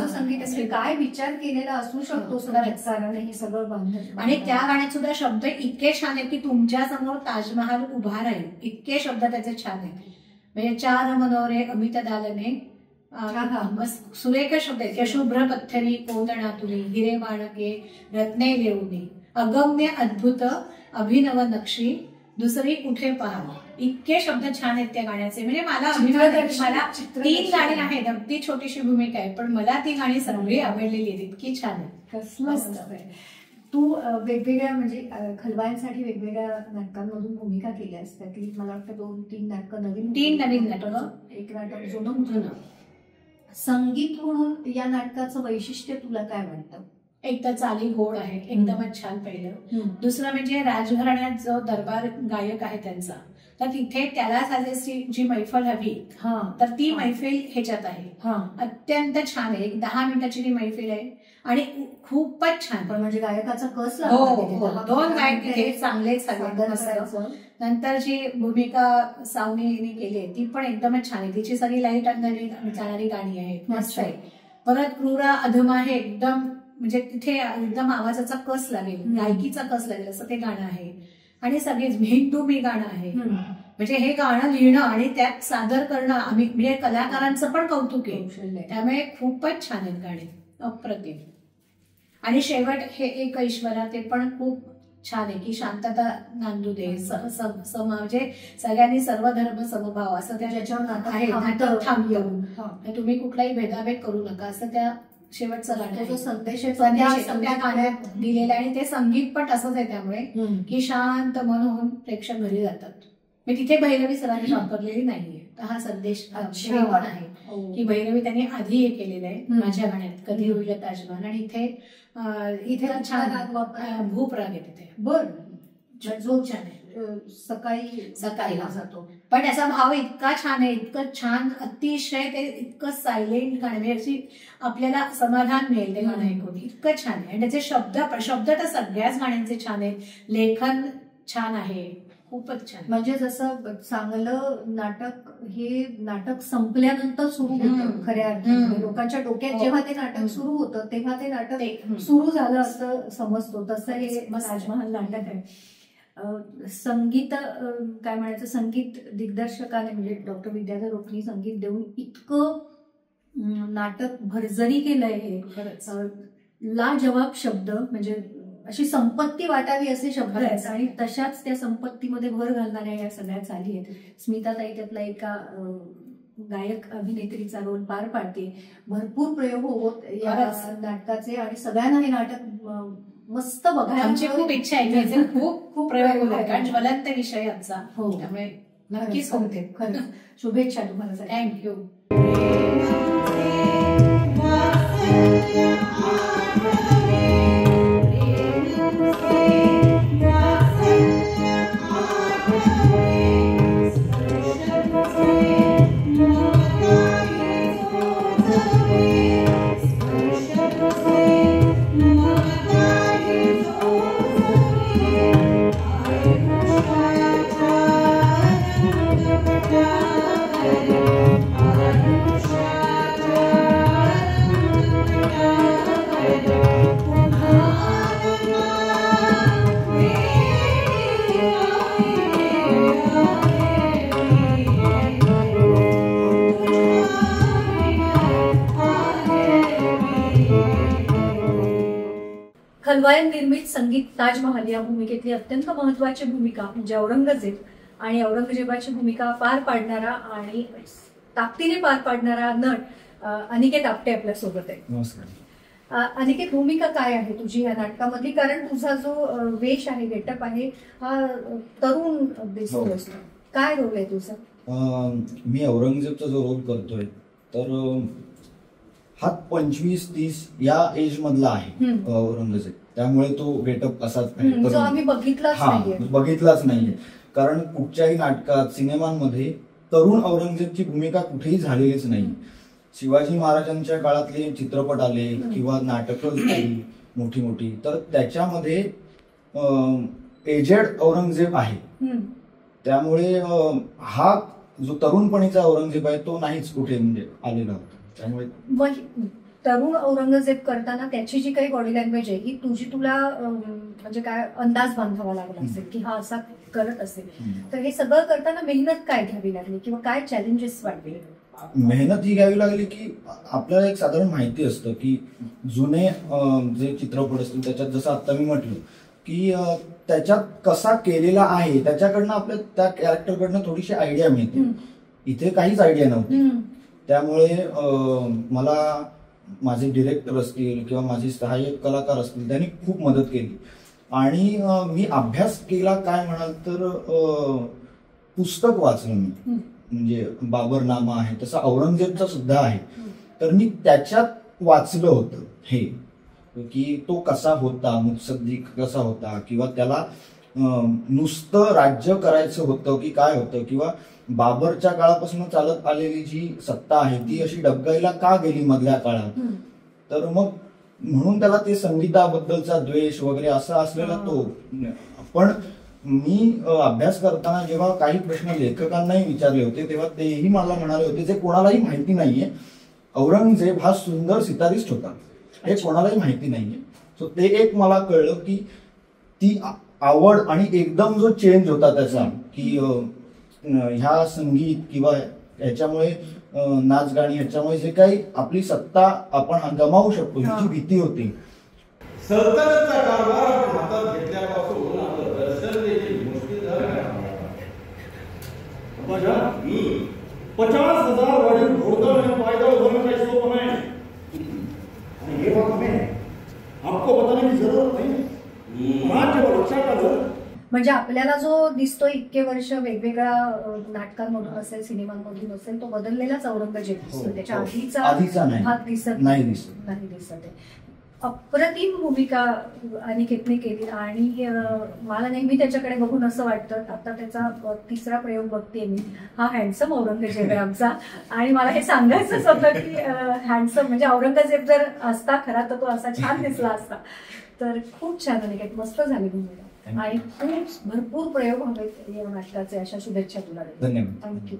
संगीत काय विचार केलेला असू शकतो कारण हे सगळं बांधलं. आणि त्या गाण्यात सुद्धा शब्द इतके छान आहेत की तुमच्या समोर ताजमहाल उभा राहील, इतके शब्द त्याचे छान आहेत. म्हणजे 4 मनोरे अमित दालने, सुरेख शब्द आहेत. शुभ्र पत्थरी कोंदणा तुरी, हिरे माणके रत्ने लेवणी, अगम्य अद्भुत अभिनव नक्षी, दुसरी कुठे पहा. इतके शब्द छान आहेत त्या गाण्याचे. म्हणजे मला 3 गाणी आहेत, अगदी छोटीशी भूमिका आहे, पण मला ती गाणी सगळी आवडलेली आहेत, इतकी छान आहेत. मस्त. तू वेगवेगळ्या म्हणजे खलवायांसाठी वेगवेगळ्या नाटकांमधून भूमिका केल्यास, त्यातली मला वाटतं 2-3 नाटकं नवीन 3 नवीन नाटकं, एक नाटक जुनं. संगीत म्हणून या नाटकाचं वैशिष्ट्य तुला काय वाटतं? एक तर चाली गोड आहे, एकदमच छान पहिलं. दुसरं म्हणजे राजघराण्यात जो दरबार गायक आहे त्यांचा, तर तिथे त्याला साजेशी जी मैफल हवी तर ती मैफिल ह्याच्यात आहे. अत्यंत छान आहे. 10 मिनिटाची ती मैफिल आहे आणि खूपच छान. पण म्हणजे गायकाचा कस 2 गायक तिथे चांगलेच झाले. नंतर जी भूमिका सावनीने केली आहे ती पण एकदमच छान आहे. तिची सगळी लाईट अंगाने जाणारी गाणी आहेत, मस्त आहे. परत क्रूरा अधमा हे एकदम म्हणजे तिथे एकदम आवाजाचा कस लागेल, गायकीचा कस लागेल असं ते गाणं आहे. आणि सगळेच हिंदू मी गाणं आहे. म्हणजे हे गाणं लिहिणं आणि त्यात सादर करणं आम्ही म्हणजे कलाकारांचं पण कौतुक आहे. त्यामुळे खूपच छान आहेत गाणे, अप्रतिम. आणि शेवट हे एक ईश्वरा ते पण खूप छान आहे की शांतता नांदू दे, म्हणजे सगळ्यांनी सर्व धर्म समभाव असं त्या ज्याच्यावर आहे थांबवून तुम्ही कुठलाही भेदाभेद करू नका असं त्या शेवटचा गाणं संदेश त्या गाण्यात दिलेला आहे. आणि ते संगीत पण तसंच आहे त्यामुळे की शांत मन होऊन प्रेक्षक घरी जातात. मी तिथे भैरवी सरांनी वापरलेली नाहीये, तर हा संदेश पण आहे की भैरवी त्यांनी आधी हे केलेलं आहे माझ्या गाण्यात कधी होईल ताजमहाल. आणि इथे छान भूप राग आहे तिथे. बरं, जो छान आहे. सकाळी जातो पण त्याचा भाव इतका छान आहे, इतकं छान, अतिशय ते इतकं सायलेंट गाणं म्हणजे आपल्याला समाधान मिळेल ते गाणं ऐकून, इतकं छान आहे. आणि त्याचे शब्द तर सगळ्याच गाण्यांचे छान आहेत, लेखन छान आहे, खूपच छान. म्हणजे जसं चांगलं नाटक हे नाटक संपल्यानंतर सुरू होतं खऱ्या अर्थाने. लोकांच्या डोक्यात जेव्हा ते नाटक सुरू होतं तेव्हा ते नाटक सुरू झालं असं समजतो, तसं हे ताजमहाल नाटक आहे. संगीत काय म्हणायचं, संगीत दिग्दर्शकाने म्हणजे डॉक्टर विद्याधर रोखनी संगीत देऊन इतकं नाटक भरजरी केलंय. हे खरंच लाजवाब शब्द, म्हणजे अशी संपत्ती वाटावी असे शब्द आहेत आणि तशाच त्या संपत्तीमध्ये भर घालणाऱ्या या सगळ्या चाली आहेत. स्मिताताई त्यातला एका गायक अभिनेत्रीचा रोल पार पाडते. भरपूर प्रयोग होत या नाटकाचे आणि सगळ्यांना हे नाटक मस्त बघायला आमची खूप इच्छा आहे. खूप प्रयोग होत कारण ज्वलंत विषय आमचा. हो, त्यामुळे नक्कीच होते. खरं शुभेच्छा तुम्हाला. थँक्यू. Yeah. खलवायन निर्मित संगीत ताजमहल या भूमिकेतली अत्यंत महत्वाची भूमिका म्हणजे औरंगजेब आणि औरंगजेबाची भूमिका पार पाडणारा आणि ताकदीने पार पाडणारा नट अनिकेत आपटे आपल्या सोबत आहे. नमस्कार. अनिकेत, भूमिका काय आहे तुझी या नाटकामधली? कारण तुझा जो वेश आहे, गेटअप आहे, हा तरुण दिसतो. काय रोल आहे तुझा? मी औरंगजेबचा जो रोल करतोय तर हा 25-30 या एज मधला आहे औरंगजेब, त्यामुळे तो गेटअप असाच आम्ही बघितलाच नाहीये. कारण कुठच्याही नाटकात, सिनेमांमध्ये तरुण औरंगजेबची भूमिका कुठेही झालेलीच नाही. शिवाजी महाराजांच्या काळातले चित्रपट आले किंवा नाटकं झाली मोठी मोठी, तर त्याच्यामध्ये एजेड औरंगजेब आहे. त्यामुळे हा जो तरुणपणीचा औरंगजेब आहे तो नाहीच कुठे म्हणजे आलेला होता. त्यामुळे तरुण औरंगजेब करताना त्याची जी काही बॉडी लँग्वेज आहे ही तुला म्हणजे काय अंदाज बांधावा लागला असेल की हा असा करत असेल, तर हे सगळं करताना मेहनत काय घ्यावी लागली किंवा काय चॅलेंजेस वाटले? मेहनत ही घ्यावी लागली की आपल्याला एक साधारण माहिती असतं की जुने जे चित्रपट असतील त्याच्यात, जसं आता मी म्हटलं की त्याच्यात कसा केलेला आहे त्याच्याकडनं आपल्या त्या कॅरेक्टरकडनं थोडीशी आयडिया मिळते. इथे काहीच आयडिया नव्हती. त्यामुळे मला माझे डिरेक्टर असतील किंवा माझे सहाय्यक कलाकार असतील त्यांनी खूप मदत केली. आणि मी अभ्यास केला काय म्हणाल तर पुस्तक वाचलं मी, म्हणजे बाबरनामा आहे तसं औरंगजेबचा सुद्धा आहे, तर मी त्याच्यात वाचलं होतं हे की तो कसा होता, मुत्सद्दीक कसा होता, किंवा त्याला नुसतं राज्य करायचं होतं की काय होतं, किंवा बाबरच्या काळापासून चालत आलेली जी सत्ता आहे ती अशी डबगाईला का गेली मधल्या काळात. तर मग म्हणून त्याला ते संगीताबद्दलचा द्वेष वगैरे असा असलेला तो. पण मी अभ्यास करताना जेव्हा काही प्रश्न लेखकांनाही विचारले होते तेव्हा तेही मला म्हणाले होते, जे कोणालाही माहिती नाहीये, औरंगजेब हा सुंदर सितारिस्ट होता, हे कोणालाही माहिती नाहीये. सो ते एक मला कळलं की ती आवड आणि एकदम जो चेंज होता त्याचा की ह्या संगीत किंवा ह्याच्यामुळे नाच गाणी ह्याच्यामुळे जे काही आपली सत्ता आपण गमावू शकतो ह्याची भीती होती. सल्तनतचा कारभार आपण हातात घेतल्यापासून आपलं दर्शन देखील मुश्किल झालं. 50,000 वाढीव घोडदळ में पायदळ होना काही सोपं नाही. आणि हे बात हमें आपको बताने की जरूरत नहीं. राज्य लक्षात आलं म्हणजे आपल्याला जो दिसतो इतके वर्ष वेगवेगळ्या नाटकांमधून असेल, सिनेमांमधून असेल, तो बदललेलाच औरंगजेब दिसतो. त्याच्या आधीचा भाग दिसत नाही. अप्रतिम भूमिका अनिकेतने केली आणि मला नेहमी त्याच्याकडे बघून असं वाटतं, आता त्याचा 3रा प्रयोग बघते मी, हा हँडसम औरंगजेब आहे आमचा. आणि मला हे सांगायचंच होतं की हँडसम म्हणजे औरंगजेब जर असता खरा तर तो असा छान दिसला असता. तर खूप छान अनिकेत, मस्त झाली भूमिका आणि खूप भरपूर प्रयोग हवेत या नाटकाचे. अशा शुभेच्छा तुला. धन्यवाद. थँक्यू.